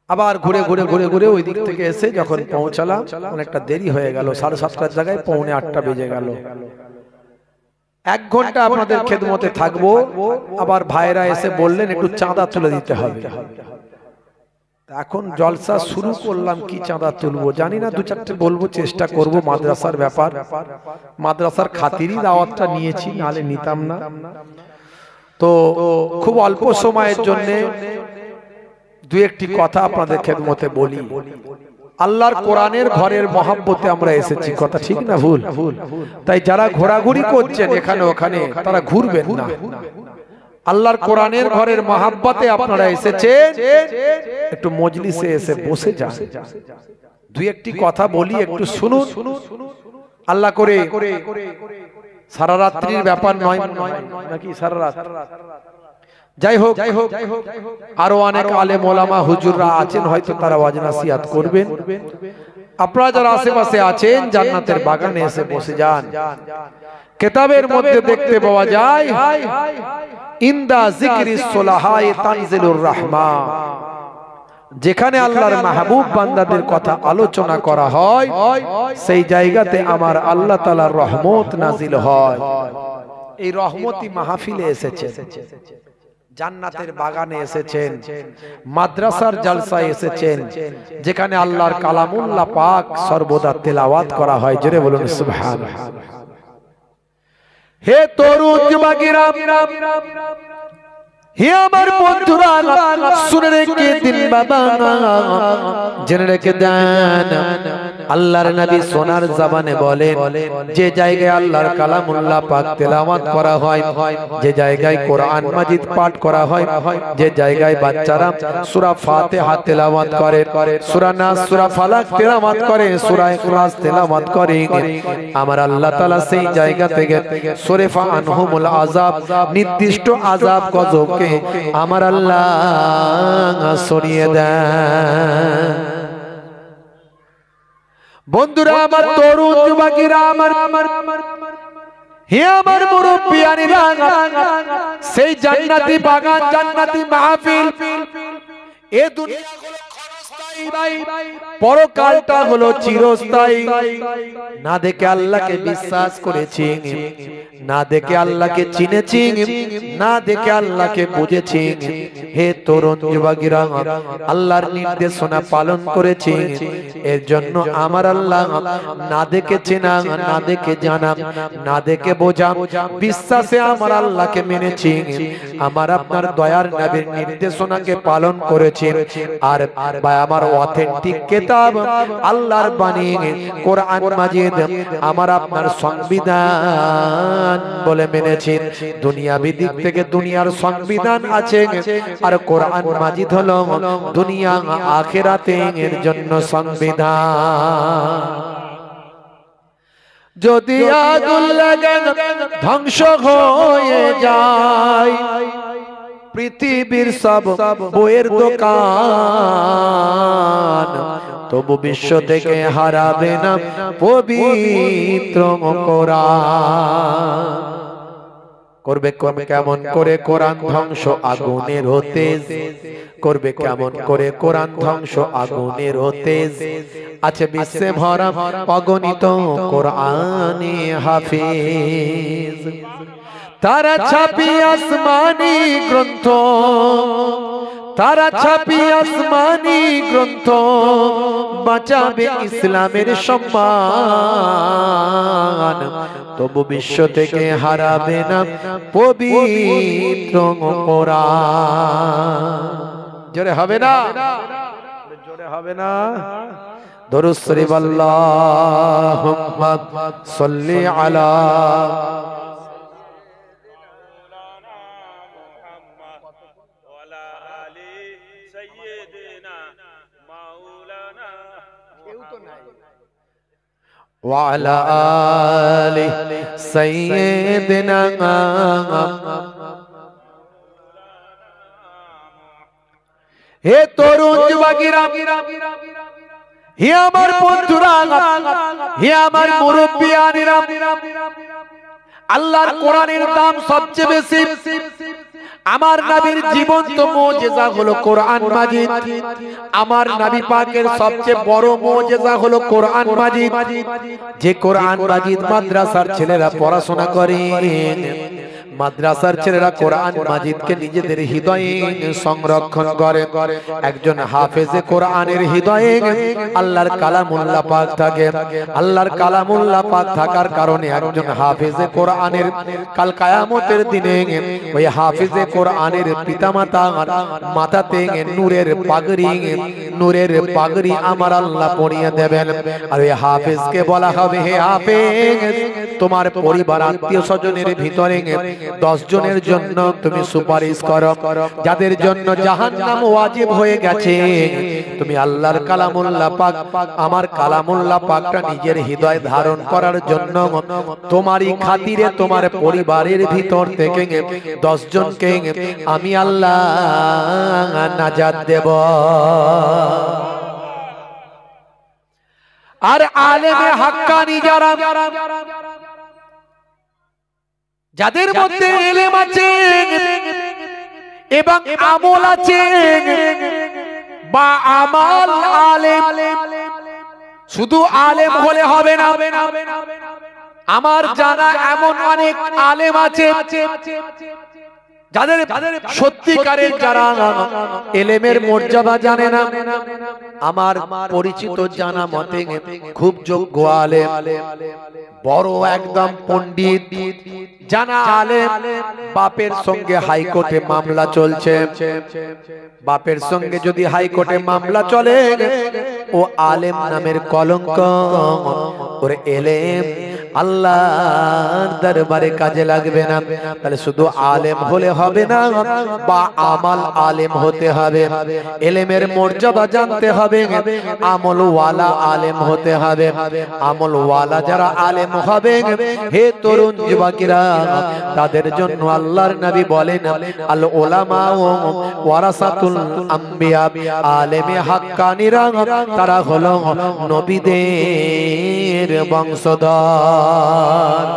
আবার ঘুরে ঘুরে ঘুরে ঘুরে ওই দিক থেকে এসে যখন পৌঁছালাম অনেকটা দেরি হয়ে গেল, 7:30টার জায়গায় 7:45 বেজে গেল। 1 ঘন্টা আপনাদের খেদমতে থাকবো। আবার ভাইরা এসে বললেন একটু চাঁদা তুলে দিতে হবে। এখন জলসা শুরু করলাম, কি চাঁদা তুলবো জানি না, 2-4টে বলবো, চেষ্টা করব। মাদ্রাসার ব্যাপার, মাদ্রাসার খাতিরই দাওয়াতটা নিয়েছি, নালে নিতাম না। তো খুব অল্প সময়ের জন্য 2-1টি কথা আপনাদের খেদমতে বলি। আল্লাহর কোরআনের ঘরের মহব্বতে আমরা এসেছি, কথা ঠিক না ভুল? তাই যারা ঘোরাঘুরি করছেন এখানে ওখানে তারা ঘুরবেন না। আল্লাহর কোরআনের ঘরের মহব্বতে আপনারা এসেছেন, একটু মজলিসে এসে বসে যান। 2-1টি কথা বলি, একটু শুনুন। আল্লাহ করে সারা রাত্রির ব্যাপার নয় নাকি, সারা রাত। যাই হোক, আরো অনেক আলেম ওলামা হুজুররা আছেন, হয়তো তারা ওয়াজ নাসিহাত করবেন। আপনারা যারা আশেপাশে আছেন জান্নাতের বাগানে এসে বসে যান। কিতাবের মধ্যে দেখতে পাওয়া যায় ইনদা যিকরিস সুলাহায়ে তানজিলুর রাহমান, যেখানে আল্লাহর মাহবুব বান্দাদের কথা আলোচনা করা হয় সেই জায়গাতে আমার আল্লাহ তাআলার রহমত নাজিল হয়। এই রহমতি মাহফিলে এসেছে, জান্নাতের বাগানে এসেছেন, মাদ্রাসার জলসায় এসেছেন, যেখানে আল্লাহর কালামুল্লাহ পাক সর্বদা তেলাওয়াত করা হয়। জোরে বলুন সুবহানাল্লাহ। হে তরুণ যুবকেরা, হে আমার বন্ধুরা, শুনে রেখে দিন বাবা, জেনে রেখে দেন। আল্লাহর নবী সোনার জবানে বলেন, যে জায়গায় আল্লাহর কালামুল্লাহ পাক তেলাওয়াত করা হয়, যে জায়গায় কোরআন মাজিদ পাঠ করা হয়, যে জায়গায় বাচ্চারা সূরা ফাতিহা তেলাওয়াত করে, সূরা নাস, সূরা ফালাক তেলাওয়াত করে, সূরা ইখলাস তেলাওয়াত করে, আমার আল্লাহ তাআলা সেই জায়গা থেকে সরিফা আনহুমুল আযাব, নির্দিষ্ট আযাব গজবকে আমার আল্লাহ সরিয়ে দেন। বন্ধুরা আমার, তরুণ যুবকেরা আমার, হে আমার মুরব্বিয়ানিরা, সেই জান্নাতি বাগান, জান্নাতি মাহফিল, এ দুনিয়া হলো ক্ষণস্থায়ী, পরকালটা হলো চিরস্থায়ী। না দেখে আল্লাহকে বিশ্বাস করেছি, না দেখে আল্লাহকে চিনেছি, না দেখে আল্লাহকে বুঝেছি। হে তরুণ যুবকেরা, আল্লাহর নির্দেশনা পালন করেছি। এর জন্য আমার আল্লাহ না দেখে চেনা, না দেখে জানা, না দেখে বোঝা, বিশ্বাসে আমার আল্লাহকে মেনেছি। আমার আপনার দয়ার নবীর নির্দেশনাকে পালন করেছি। আর আমার অথেন্টিক কিতাব আল্লাহর বাণী কোরআন মাজিদ আমার আপনার সংবিধান বলে মেনেছি। দুনিয়াবি দিক থেকে দুনিয়ার সংবিধান আছে, আর কোরআন মাজিদ হলো দুনিয়া আখিরাতের জন্য সংবিধান। যদি আগুন লাগে ধ্বংস হয়ে যায়, পৃথিবীর সব বইয়ের দোকান, তবু বিশ্ব থেকে হারাবে না পবিত্র কোরআন। করবে কেমন করে কোরআন ধ্বংস আগুনের হতে, করবে কেমন করে কোরআন ধ্বংস আগুনের হতে। আছে বিশ্বে ভরা অগণিত কোরআনে হাফিজ, তারা ছাপি আসমানি গ্রন্থ, তারা ছাপি আসমানি গ্রন্থ, বাঁচাবে ইসলামের সম্মান, তবু বিশ্ব থেকে হারাবে না পবিত্র কোরআন। জোরে হবে না, জোরে হবে না। দরুদ শরীফ আল্লাহুম্মা সাল্লি আলা وعلى آل سيدنا। হে তরুণ যুবকেরা, হে আমার বন্ধুরা, হে আমার মুরব্বিয়ানিরা, আল্লাহর কোরআনের দাম সবচেয়ে বেশি। আমার নবীর জীবন্ত মুজিজা হলো কোরআন মাজিদ। আমার নবী পাকের সবচেয়ে বড় মুজিজা হলো কোরআন মাজিদ। যে কোরআন মাজিদ মাদ্রাসার ছেলেরা পড়াশোনা করে, মাদ্রাসার ছেলেরা কোরআন মাজিদকে নিজেদের হৃদয়ে সংরক্ষণ করে। একজন হাফেজে কোরআনের হৃদয়ে আল্লাহর কালামুল্লাহ পাক থাকে। আল্লাহর কালামুল্লাহ পাক থাকার কারণে একজন হাফেজে কোরআনের কাল কিয়ামতের দিনে ওই হাফেজে কোরআনের পিতামাতা মাথাতে নূরের পাগড়ি, নূরের পাগড়ি আমার আল্লাহ পরিয়ে দেবেন। আর ওই হাফেজকে বলা হবে, হে হাফেজ, তোমার পরিবার আত্মীয় স্বজনের ভিতরে 10 জনের জন্য তুমি সুপারিশ করো, যাদের জন্য জাহান্নাম ওয়াজিব হয়ে গেছে। তুমি আল্লাহর কালামুল্লাহ পাক, আমার কালামুল্লাহ পাকটা নিজের হৃদয় ধারণ করার জন্য তোমারই খাতিরে তোমার পরিবারের ভিতর থেকে 10 জনকে আমি আল্লাহ নাজাত দেব। আর আলেমে হাক্কানি যারা, যাদের মধ্যে ইলম আছে এবং আমল আছে, বা আমাল আলেম, শুধু আলেম হলে হবে না। আমার জানা এমন অনেক আলেম আছে যাদের সত্যিকারের যারা ইলমের মর্যাদা জানে না। আমার পরিচিত জানা মতে খুব যোগ্য আলেম, বড় একদম পণ্ডিত জানা আলেম, বাপের সঙ্গে হাইকোর্টে মামলা চলছে। বাপের সঙ্গে যদি হাইকোর্টে মামলা চলে, ও আলেম নামের কলঙ্ক, ওর ইলম আল্লাহর দরবারে কাজে লাগবে না। তাহলে শুধু আলেম হলে হবে না, বা আমাল আলেম হতে হবে। ইলমের মর্যাদা জানতে হবে, আমল ওয়ালা আলেম হতে হবে। আমল ওয়ালা যারা আলেম হবে, হে তরুণ যুবকেরা, তাদের জন্য আল্লাহর নবী বলেন আল উলামা ওয়ারাসাতুল আম্বিয়া, আলেমে হাক্কানীরা তারা হলো নবীদের বংশধর।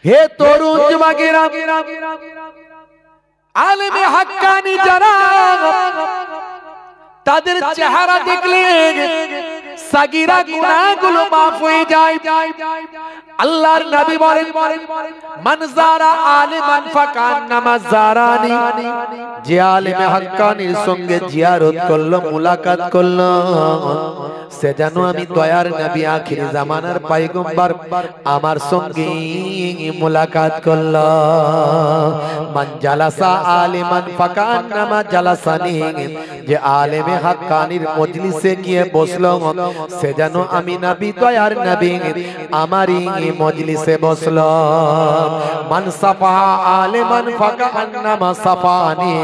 হে তরুণ যুবকেরা, আলেমে হাক্কানী যারা, তাদের চেহারা দেখলে সাগীরা গুনাহগুলো মাফ হয়ে যায়। আল্লাহর নবী বলেন মান যারা আলিমান ফাকান্নামা যারানি, যে আলেমে হাক্কানীর সঙ্গে জিয়ারত করলো, মুলাকাত করলো, সে যেন আমি দয়ার নবী আখির জামানার পয়গম্বর আমার সঙ্গে মুলাকাত করলো। মান জালাসা আলিমান ফাকান্নামা জালাসানি, যে আলেমে হাক্কানীর মজলিসে গিয়ে বসলো, সে যেন আমি নবী দয়ার নবী আমারই মজলিসে বসলো। মান সাফা আলিমান ফাকান্নামা সাফানি,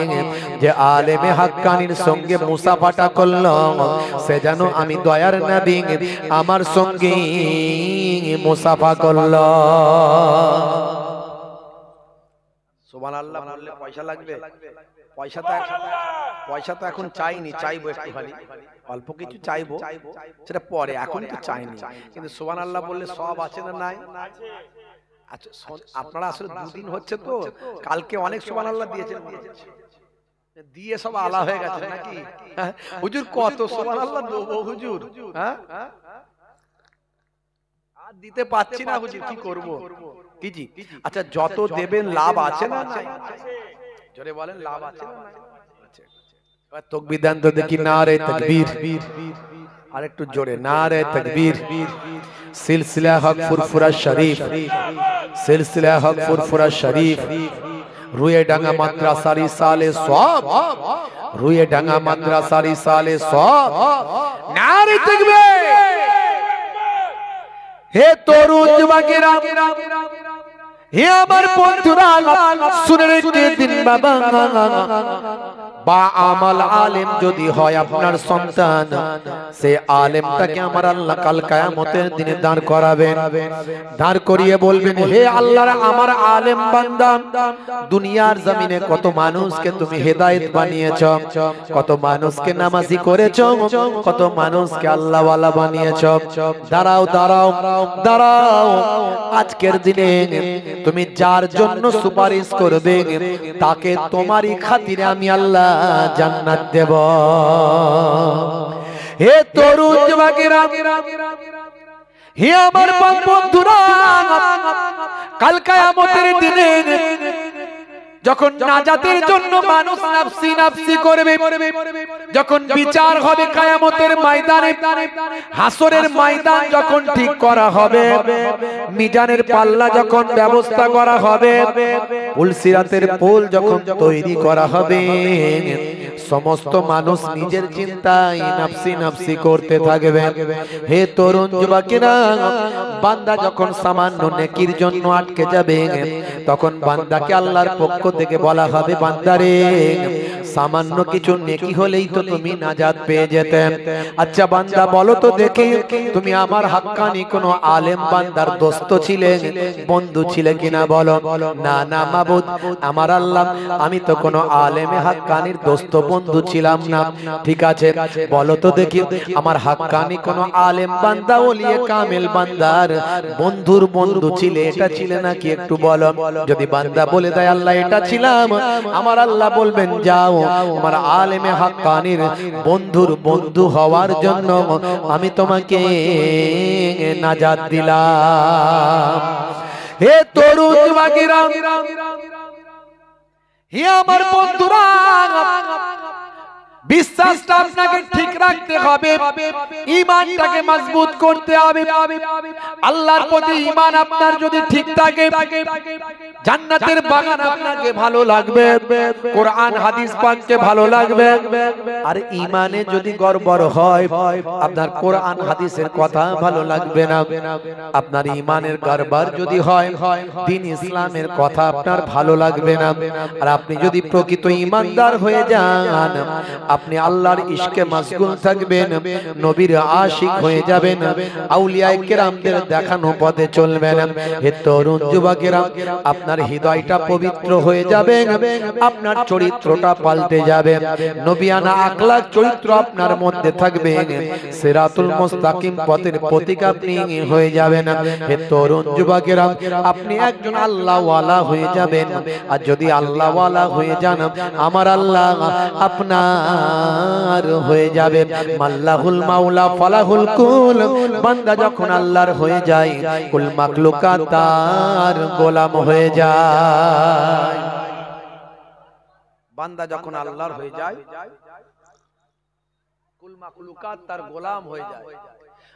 যে আলেমে হাক্কানীর সঙ্গে মুসাফাটা করলো, সে যেন আমি দয়ার নবী আমার সঙ্গে মুসাফা করলো। সুবহানাল্লাহ বললে পয়সা লাগবে? পয়সা তো এখন চাইনি, চাইবো একটুখানি, অল্প কিছু চাইবো, সেটা পরে, এখন তো চাইনি। কিন্তু সুবহানাল্লাহ বললে সব আছে না নাই? আচ্ছা, আপনারা আসলে দুদিন হচ্ছে তো, কালকে অনেক সুবহানাল্লাহ দিয়েছেন, দিয়ে সব আলা হয়ে গেছে নাকি? হুজুর কত সুবহানাল্লাহ দেবো হুজুর? হ্যাঁ, আর দিতে পাচ্ছি না হুজুর, কি করব? কি জি? আচ্ছা, যত দেবেন লাভ আছে না নাই? জোরে বলেন, লাভ আছে না নাই? তাকবীর দেন তো দেখি, নারে তাকবীর। আর একটু জোরে, নারে তাকবীর। সিলসিলা হক ফুরফুরা শরীফ, সিলসিলা হক ফুরফুরা শরীফ, রুয়ে ডাঙ্গা মাদ্রাসার ইসালে সওয়াব, রুয়ে ডাঙ্গা মাদ্রাসার ইসালে সওয়াব। নারে তাকবীর। হে তরুণ যুবকেরা, হে আমার বন্ধুরা, শুনে রেখে দিন বাবা, বা আমাল আলেম যদি হয় আপনার সন্তান, সে আলেমটাকে আমার আল্লাহ কাল কিয়ামতের দিনে দাঁড় করাবেন। দাঁড় করিয়ে বলবেন, হে আল্লাহর আমার আলেম বান্দা, দুনিয়ার জমিনে কত মানুষকে তুমি হেদায়েত বানিয়েছো, কত মানুষকে নামাজি করেছো, কত মানুষকে আল্লাহওয়ালা বানিয়েছো। দাঁড়াও দাঁড়াও দাঁড়াও, আজকের দিনে তুমি যার জন্য সুপারিশ করবে, তাকে তোমারই খাতিরে আমি আল্লাহ জান্নাত দেব। হে তরুণ যুবকেরা, হে আমার বন্ধুরা, কাল কিয়ামতের দিনে যখন নাজাতের জন্য মানুষ নাফসি নাফসি করবে, যখন বিচার হবে কিয়ামতের ময়দানে, হাসরের ময়দান যখন ঠিক করা হবে, মিজানের পাল্লা যখন ব্যবস্থা করা হবে, পুলসিরাতের পুল যখন তৈরি করা হবে, সমস্ত মানুষ নিজের চিন্তায় নাফসি নাফসি করতে থাকবে। হে তরুণ যুবকেরা, বান্দা যখন সামান্য নেকির জন্য আটকে যাবে, তখন বান্দাকে আল্লাহর পক্ষ থেকে বলা হবে, বান্দারে সামান্য কিছু নেকি হলেই তো তুমি নাজাত পেয়ে যেতে। আচ্ছা বান্দা বলো তো দেখি, তুমি আমার হাক্কানি কোনো আলেম বান্দার দোস্ত ছিলে, বন্ধু ছিলে কিনা? বলো না না মাবুদ, আমার আল্লাহ আমি তো কোনো আলেমে হাক্কানির দোস্ত বন্ধু ছিলাম না। ঠিক আছে, বলো তো দেখি আমার হাক্কানি কোনো আলেম বান্দা ওলিয়ে কামেল বান্দার বন্ধুর বন্ধু ছিলে, এটা ছিলে নাকি? একটু বলো। যদি বান্দা বলে দেয় আল্লাহ এটা ছিলাম, আমার আল্লাহ বলবেন যাও, আমার আলেমে হাক্কানির বন্ধুর বন্ধু হওয়ার জন্য আমি তোমাকে নাজাত দিলাম। হে তরুণ যুবকেরা, হে আমার বন্ধুরা, বিশ্বাসটা আপনাকে ঠিক রাখতে হবে, ঈমানটাকে মজবুত করতে হবে। আল্লাহর প্রতি ঈমান আপনার যদি ঠিক থাকে, জান্নাতের বাগান আপনাকে ভালো লাগবে, কোরআন হাদিস পাককে ভালো লাগবে। আর ঈমানে যদি গড়বড় হয়, আপনার কোরআন হাদিসের কথা ভালো লাগবে না। আপনার ঈমানের গড়বড় যদি হয়, দ্বীন ইসলামের কথা আপনার ভালো লাগবে না। আর আপনি যদি প্রকৃত ঈমানদার হয়ে যান, আপনি আল্লাহর ইশকে মশগুল থাকবেন, নবীর আশিক হয়ে যাবেন, আউলিয়ায়ে কেরামদের দেখানো পথে চলবেন। হে তরুণ যুবকেরা, আপনার হৃদয়টা পবিত্র হয়ে যাবে, আপনার চরিত্রটা পাল্টে যাবে, নবিয়ানা আখলাক চরিত্র আপনার মধ্যে থাকবে, সিরাতুল মুস্তাকিম পথের পথিক আপনি হয়ে যাবেন। হে তরুণ যুবকেরা, আপনি একজন আল্লাহওয়ালা হয়ে যাবেন। আর যদি আল্লাহওয়ালা হয়ে যান, আমার আল্লাহ আপনার হয়ে যাবে। মাল্লাহুল মাওলা ফালাহুল কুল, বান্দা যখন আল্লাহর হয়ে যায়, কুল মাখলুকাত তার গোলাম হয়ে যায়। বান্দা যখন আল্লাহর হয়ে যায়, কুল মাখলুকাত তার গোলাম হয়ে যায়।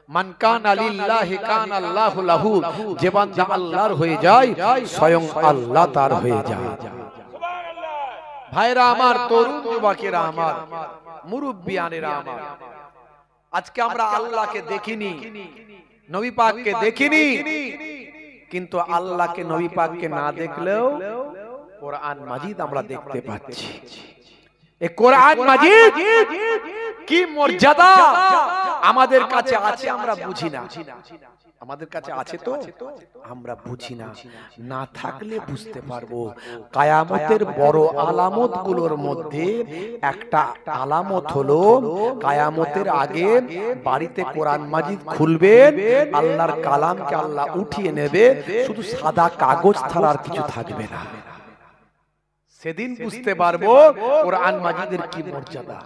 মান কানা লিল্লাহি কানা আল্লাহু লাহু, যে বান্দা আল্লাহর হয়ে যায়, স্বয়ং আল্লাহ তার হয়ে যায়। ভাইরা আমার, তরুণ যুবকেরা আমার, মুরব্বিয়ানেরা আমার, আজকে আমরা আল্লাহকে দেখিনি, নবী পাককে দেখিনি, কিন্তু আল্লাহকে নবী পাককে না দেখলেও কোরআন মাজিদ আমরা দেখতে পাচ্ছি। এই কোরআন মাজিদ কি মর্যাদা আমাদের কাছে আছে আমরা বুঝি না। আমাদের কাছে আছে তো আমরা বুঝি না, না থাকলে বুঝতে পারবো। কিয়ামতের বড় আলামত গুলোর মধ্যে একটা আলামত হলো, কিয়ামতের আগে বাড়িতে কোরআন মাজিদ খুলবেন, আল্লাহর কালামকে আল্লাহ উঠিয়ে নেবে, শুধু সাদা কাগজ ছাড়া আর কিছু থাকবে না। সেদিন বুঝতে পারবো কোরআন মাজিদের কি মর্যাদা।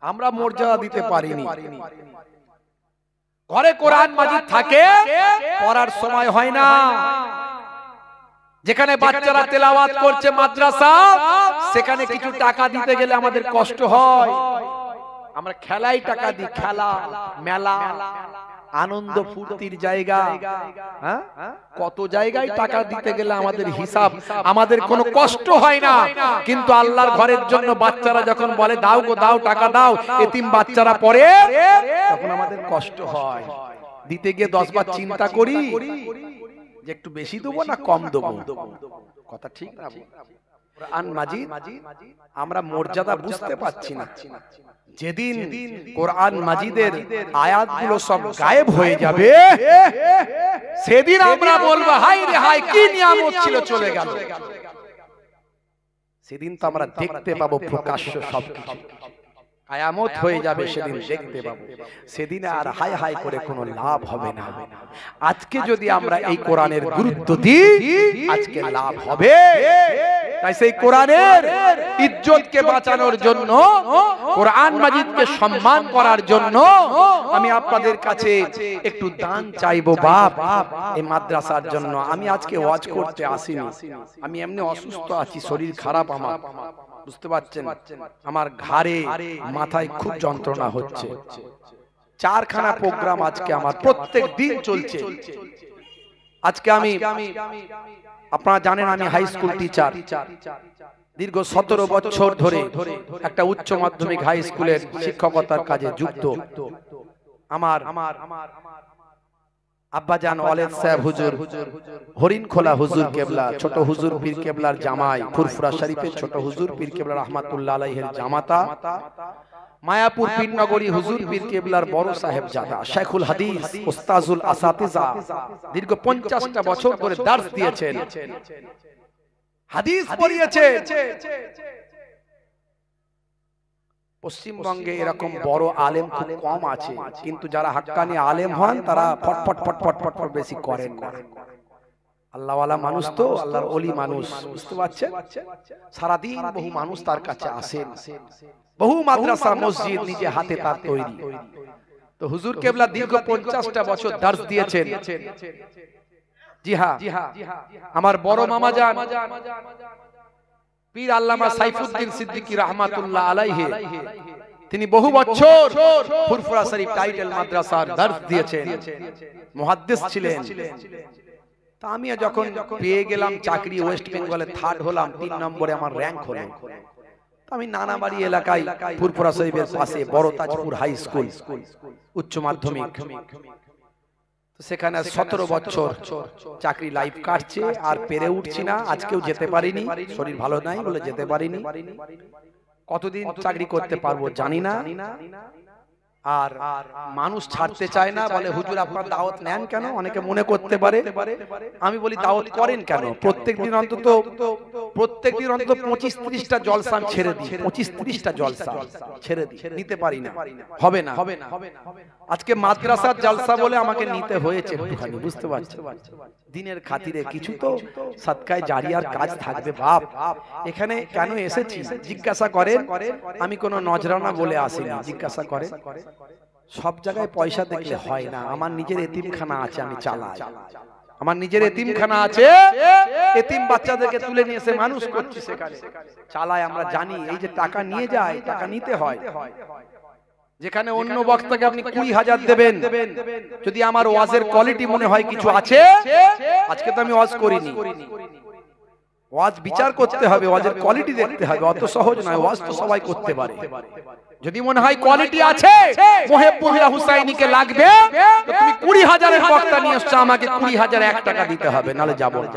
আমরা মর্যাদা দিতে পারিনি। ঘরে কোরআন মাজিদ থাকে, পড়ার সময় হয় না। যেখানে বাচ্চারা তেলাওয়াত করছে মাদ্রাসা, সেখানে কিছু টাকা দিতে গেলে আমাদের কষ্ট হয়। আমরা খেলায় টাকা দিই, খেলা, মেলা, আনন্দ ফুর্তির জায়গা, কত জায়গায় টাকা দিতে গেলে আমাদের হিসাব, আমাদের কোনো কষ্ট হয় না। কিন্তু আল্লাহর ঘরের জন্য বাচ্চারা যখন বলে দাও গো দাও, টাকা দাও, এতিম বাচ্চারা পড়ে, তখন আমাদের কষ্ট হয়। দিতে গিয়ে 10 বার চিন্তা করি যে একটু বেশি দেবো না কম দেবো। কথা ঠিক না? কোরআন মাজিদ আমরা মর্যাদা বুঝতে পারছি না। যেদিন কোরআন মাজিদের আয়াতগুলো সব গায়েব হয়ে যাবে, সেদিন আমরা বলবো হায় রে হায়, কি নিয়ামত ছিল চলে গেল। সেদিন তো আমরা দেখতে পাবো প্রকাশ্য সবকিছু। কিয়ামত হয়ে যাবে, সেদিন দেখতে পাবো। সেদিন আর হায় হায় করে কোনো লাভ হবে না। আজকে যদি আমরা এই কোরআনের গুরুত্ব দিই, আজকে লাভ হবে। তাই সেই কোরআনের ইজ্জতকে বাঁচানোর জন্য, কোরআন মাজিদকে সম্মান করার জন্য আমি আপনাদের কাছে একটু দান চাইবো। বাপ, এই মাদ্রাসার জন্য আমি আজকে ওয়াজ করতে আসিনি। আমি এমনি অসুস্থ আছি, শরীর খারাপ আমার, বুঝতে পারছেন? আমার ঘাড়ে মাথায় খুব যন্ত্রণা হচ্ছে। 4খানা প্রোগ্রাম আজকে আমার প্রত্যেক দিন চলছে। আজকে আমি, আপনারা জানেন আমি হাই স্কুল টিচার, দীর্ঘ 17 বছর ধরে একটা উচ্চ মাধ্যমিক হাই স্কুলের শিক্ষকতার কাজে যুক্ত। আমার আব্বাজান ওয়ালেদ সাহেব হুজুর, হরিণখোলা হুজুর কেবলা, ছোট হুজুর পীর কেবলার জামাই, ফুরফুরা শরীফের ছোট হুজুর পীর কেবলা রহমাতুল্লাহ আলাইহির জামাতা, মায়াপুর পীরনগরী হুজুর পীর কেবলার বড় সাহেবজাদা, শেখুল হাদিস, উস্তাজুল আসাতিজা, দীর্ঘ 50টা বছর ধরে দার্স দিয়েছেন, হাদিস পড়িয়েছেন। পশ্চিমবঙ্গে এরকম বড় আলেম খুব কম আছে, কিন্তু যারা হাক্কানি আলেম হন তারা ফটফট ফটফট ফটফট বেশি করেন না। আল্লাহওয়ালা মানুষ তো, আল্লাহর ওলি মানুষ, বুঝতে পারছেন? সারাদিন বহু মানুষ তার কাছে আসেন, বহু মাদ্রাসা মসজিদ নিজে হাতে তার তৈরি। তো হুজুর কেবলা দীর্ঘ 50টা বছর দার্স দিয়েছেন। জি হ্যাঁ, আমার বড় মামা জান পীর আল্লামা সাইফুদ্দিন সিদ্দিকী রহমাতুল্লাহ আলাইহি তিনি বহু বছর ফুরফুরা শরীফ টাইটেল মাদ্রাসার দর্স দিয়েছেন, মুহাদ্দিস ছিলেন। তা আমি যখন পেয়ে গেলাম চাকরি, ওয়েস্ট বেঙ্গলে থার্ড হলাম, 3 নম্বরে আমার র্যাঙ্ক হলো। আমি নানাবাড়ি এলাকায় ফুরফুরা শরীফের পাশে বড় তাজপুর হাই স্কুল উচ্চ মাধ্যমিক, সেখানে 17 বছর চাকরি লাইফ কাটছে, আর পেরে উঠছি না। আজকেও যেতে পারিনি, শরীর ভালো নাই বলে যেতে পারিনি। কতদিন চাকরি করতে পারবো জানি না। আর মানুষ ছাড়তে চায় না, বলে হুজুর আপনার দাওয়াত নেন কেন? অনেকে মনে করতে পারে। আমি বলি দাওয়াত করেন কেন? প্রত্যেকদিন অন্তত 25-30টা জলসা ছেড়ে দিই, 25-30টা জলসা ছেড়ে দিই, নিতে পারি না, হবে না। আজকে মাদ্রাসার জলসা বলে আমাকে নিতে হয়েছে একটুখানি, বুঝতে পারছো? দিনের খাতিরে কিছু তো সাদকায়ে জারিয়ার কাজ থাকবে বাপ। এখানে কেন এসেছি জিজ্ঞাসা করেন, আমি কোনো নজরানা বলে আসিনি। জিজ্ঞাসা করে, সব জায়গায় পয়সা দেখলে হয় না। আমার নিজের এতিমখানা আছে, আমি চালাই। আমার নিজের এতিমখানা আছে, এতিম বাচ্চাদেরকে তুলে নিয়ে এসে মানুষ করছি, সেখানে চালাই। আমরা জানি এই যে টাকা নিয়ে যায়, টাকা নিতে হয়। যেখানে অন্য বক্তাকে আপনি 20,000 দেবেন, যদি আমার ওয়াজের কোয়ালিটি মনে হয় কিছু আছে, আজকে তো আমি ওয়াজ করিনি। ওয়াজ বিচার করতে হবে, ওয়াজের কোয়ালিটি দেখতে হবে, অত সহজ নয়। ওয়াজ তো সবাই করতে পারে। যদি মনে হয় কোয়ালিটি আছে, মুহিবুল্লাহ হুসাইনিকে লাগবে, তো তুমি 20,000-এর বক্তা নিয়ে এসছো, আমাকে 20,001 টাকা দিতে হবে, নালে যাব না।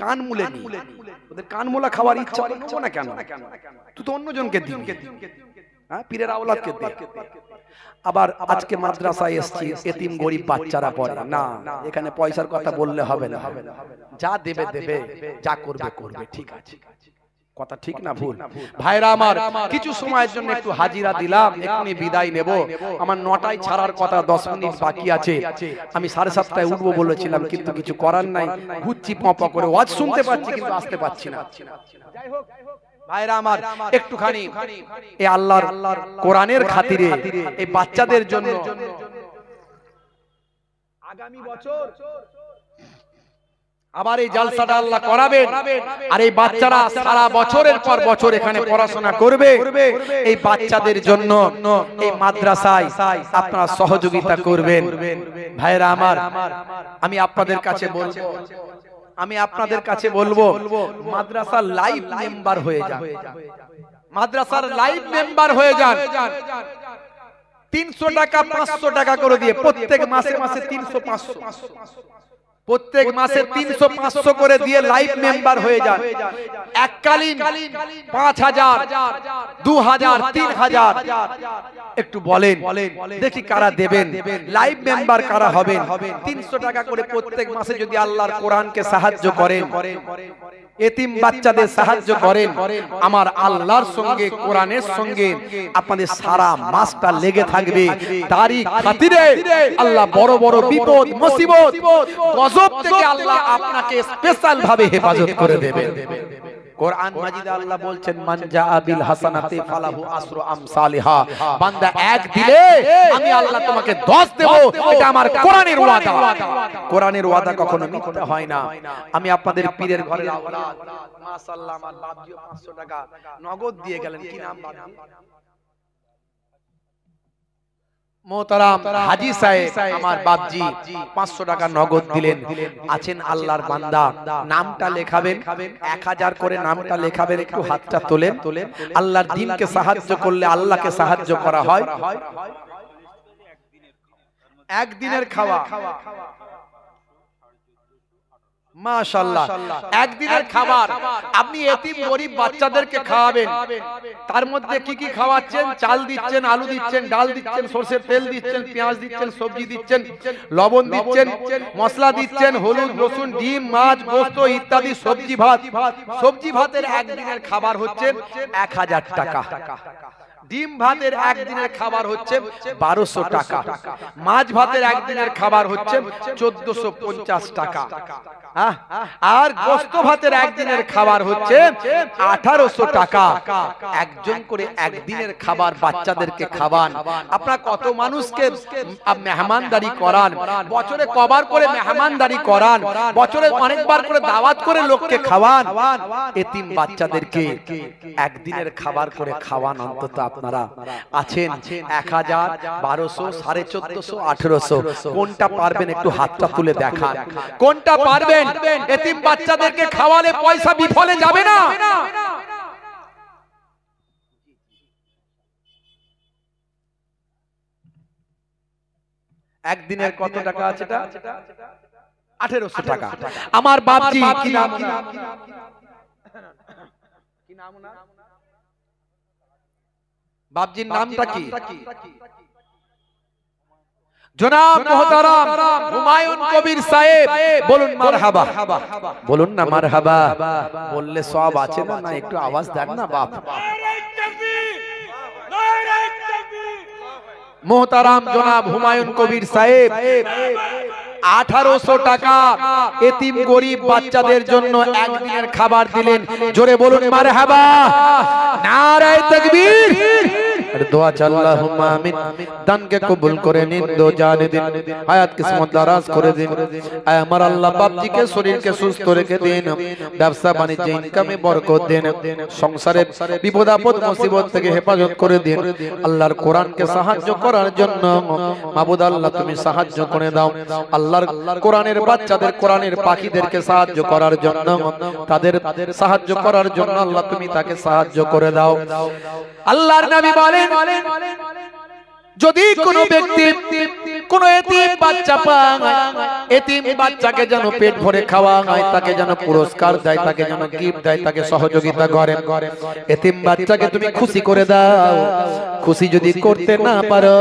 কান মুলে নি, ওদের কান মোলা খাওয়ার ইচ্ছা করবো না কেন? তুই তো অন্যজনকে দিবি, পীরের আওলাদকে দে। আবার আজকে মাদ্রাসায় এসেছি, এতিম গরিব বাচ্চারা পড়ে না, এখানে পয়সার কথা বললে হবে না। যা দেবে দেবে, যা করবে করবে, ঠিক আছে। কথা ঠিক না ভুল? ভাইরা আমার, কিছু সময়ের জন্য একটু হাজিরা দিলাম, এখনই বিদায় নেব। আমার 9টায় ছাড়ার কথা, 10 মিনিট বাকি আছে। আমি 7:30টায় উঠবো বলেছিলাম, কিন্তু কিছু করার নাই। ঘুরছি পপা করে, ওয়াজ শুনতে পাচ্ছি কিন্তু আসতে পাচ্ছি না। যাই হোক ভাইরা আমার, একটুখানি এই আল্লাহর কোরআনের খাতিরে এই বাচ্চাদের জন্য আগামী বছর আবার এই জালসাটা আল্লাহ করাবেন, আর এই বাচ্চারা সারা বছরের পর বছর এখানে পড়াশোনা করবে। এই বাচ্চাদের জন্য এই মাদ্রাসায় আপনারা সহযোগিতা করবেন। ভাইরা আমার, আমি আপনাদের কাছে বলবো, মাদ্রাসার লাইভ মেম্বার হয়ে যান। মাদ্রাসার লাইভ মেম্বার হয়ে যান। 300 টাকা 500 টাকা করে দিয়ে প্রত্যেক মাসে 300-500, প্রত্যেক মাসে 300-500 করে দিয়ে লাইভ মেম্বার হয়ে যান। এককালীন 5,000, 2,000, 3,000 একটু বলেন দেখি কারা দেবেন, লাইভ মেম্বার কারা হবেন। 300 টাকা করে প্রত্যেক মাসে যদি আল্লাহর কোরআনকে সাহায্য করেন, এতিম বাচ্চাদের সাহায্য করেন, আমার আল্লাহর সঙ্গে কোরআনের সঙ্গে আপনাদের সারা মাসটা লেগে থাকবে। তারই খাতিরে আল্লাহ বড় বড় বিপদ মুসিবত গজব থেকে আল্লাহ আপনাকে স্পেশাল ভাবে হেফাজত করে দেবেন। কোরআন মাজিদে আল্লাহ বলছেন, মান জাআ বিল হাসানাতি ফালাহু আসরু আমসালিহা। বান্দা এক দিলে আমি আল্লাহ তোমাকে 10 দেব, এটা আমার কোরআনের ওয়াদা। কোরআনের ওয়াদা কখনো মিথ্যা হয় না। আমি আপনাদের পীরের ঘরের আওলাদ, মাশাআল্লাহ, আমার বাপজিও 500 টাকা নগদ দিয়ে গেলেন। কি নাম বাপজি? মোহতারাম হাজী সাহেব, আমার বাপজি 500 টাকা নগদ দিলেন। আছেন আল্লাহর বান্দা, নামটা লেখাবেন, 1000 করে নামটা লেখাবেন। একটু হাতটা তোলেন। আল্লাহর দ্বীনকে সাহায্য করলে আল্লাহকে সাহায্য করা হয়। একদিনের খাওয়া, মাশাআল্লাহ, একদিনের খাবার আপনি এতিম গরিব বাচ্চাদেরকে খাওয়াবেন। তার মধ্যে কি কি খাওয়াচ্ছেন? চাল দিচ্ছেন, আলু দিচ্ছেন, ডাল দিচ্ছেন, সরষের তেল দিচ্ছেন, পেঁয়াজ দিচ্ছেন, সবজি দিচ্ছেন, লবণ দিচ্ছেন, মশলা দিচ্ছেন, হলুদ, রসুন, ডিম, মাছ, গোশত ইত্যাদি সবজি ভাত। সবজি ভাতের একদিনের খাবার হচ্ছে 1000 টাকা। ডিম ভাতের একদিনের খাবার হচ্ছে 1200 টাকা। মাছ ভাতের একদিনের খাবার হচ্ছে 1450 টাকা। আর গোস্ত ভাতের একদিনের খাবার হচ্ছে 1800 টাকা। একজন করে একদিনের খাবার বাচ্চাদেরকে খাওয়ান। আপনারা কত মানুষকে মেহমানদারি করান, বছরে কবার করে মেহমানদারি করান, বছরে অনেকবার করে দাওয়াত করে লোককে খাওয়ান। এতিম বাচ্চাদেরকে একদিনের খাবার করে খাওয়ান। অন্তত আপনারা আছেন 1000, 1200, 1450, 1800, কোনটা পারবেন একটু হাতটা তুলে দেখান। কোনটা পারবেন? এতিম বাচ্চাদেরকে খাওয়ালে পয়সা বিফলে যাবে না। একদিনের কত টাকা আছে? 1800 টাকা। আমার বাপজি কি নাম? বাপজির নামটা কি? জনাব মুহতারাম হুমায়ুন কবির সাহেব। বলুন মারহাবা, বলুন না মারহাবা। বললে সব আছে না, না একটু আওয়াজ দেন না বাপ। মুহতারাম জনাব হুমায়ুন কবির সাহেব 1800 টাকা এতিম গরিব বাচ্চাদের জন্য একদিনের খাবার দিলেন। জোরে বলুন মারহাবা, নারে তাকবীর। দোয়া আল্লাহুম্মা আমিন। দানকে কবুল করে নিন, দো জানে দিন, হায়াত কিসমত দারাজ করে দিন। আয় আমার আল্লাহ বাপজিকে শরীরকে সুস্থ রেখে দিন, ব্যবসা বাণিজ্যে ইনকামে বরকত দিন, সংসারের বিপদ আপদ মুসিবত থেকে হেফাজত করে দিন। আল্লাহর কোরআনকে সাহায্য করার জন্য মাবুদ আল্লাহ তুমি সাহায্য করে দাও। আল্লাহর কোরআনের বাচ্চাদের, কোরআনের পাখিদেরকে সাহায্য করার জন্য, তাদের সাহায্য করার জন্য আল্লাহ তুমি তাকে সাহায্য করে দাও। আল্লাহর নবী বলেন, যদি কোনো ব্যক্তি কোনো এতিম বাচ্চা পায়, এতিম বাচ্চাকে যেন পেট ভরে খাওয়া হয়, তাকে যেন পুরস্কার দেয়, তাকে যেন গিফট দেয়, তাকে সহযোগিতা করে। এতিম বাচ্চাকে তুমি খুশি করে দাও। খুশি যদি করতে না পারো,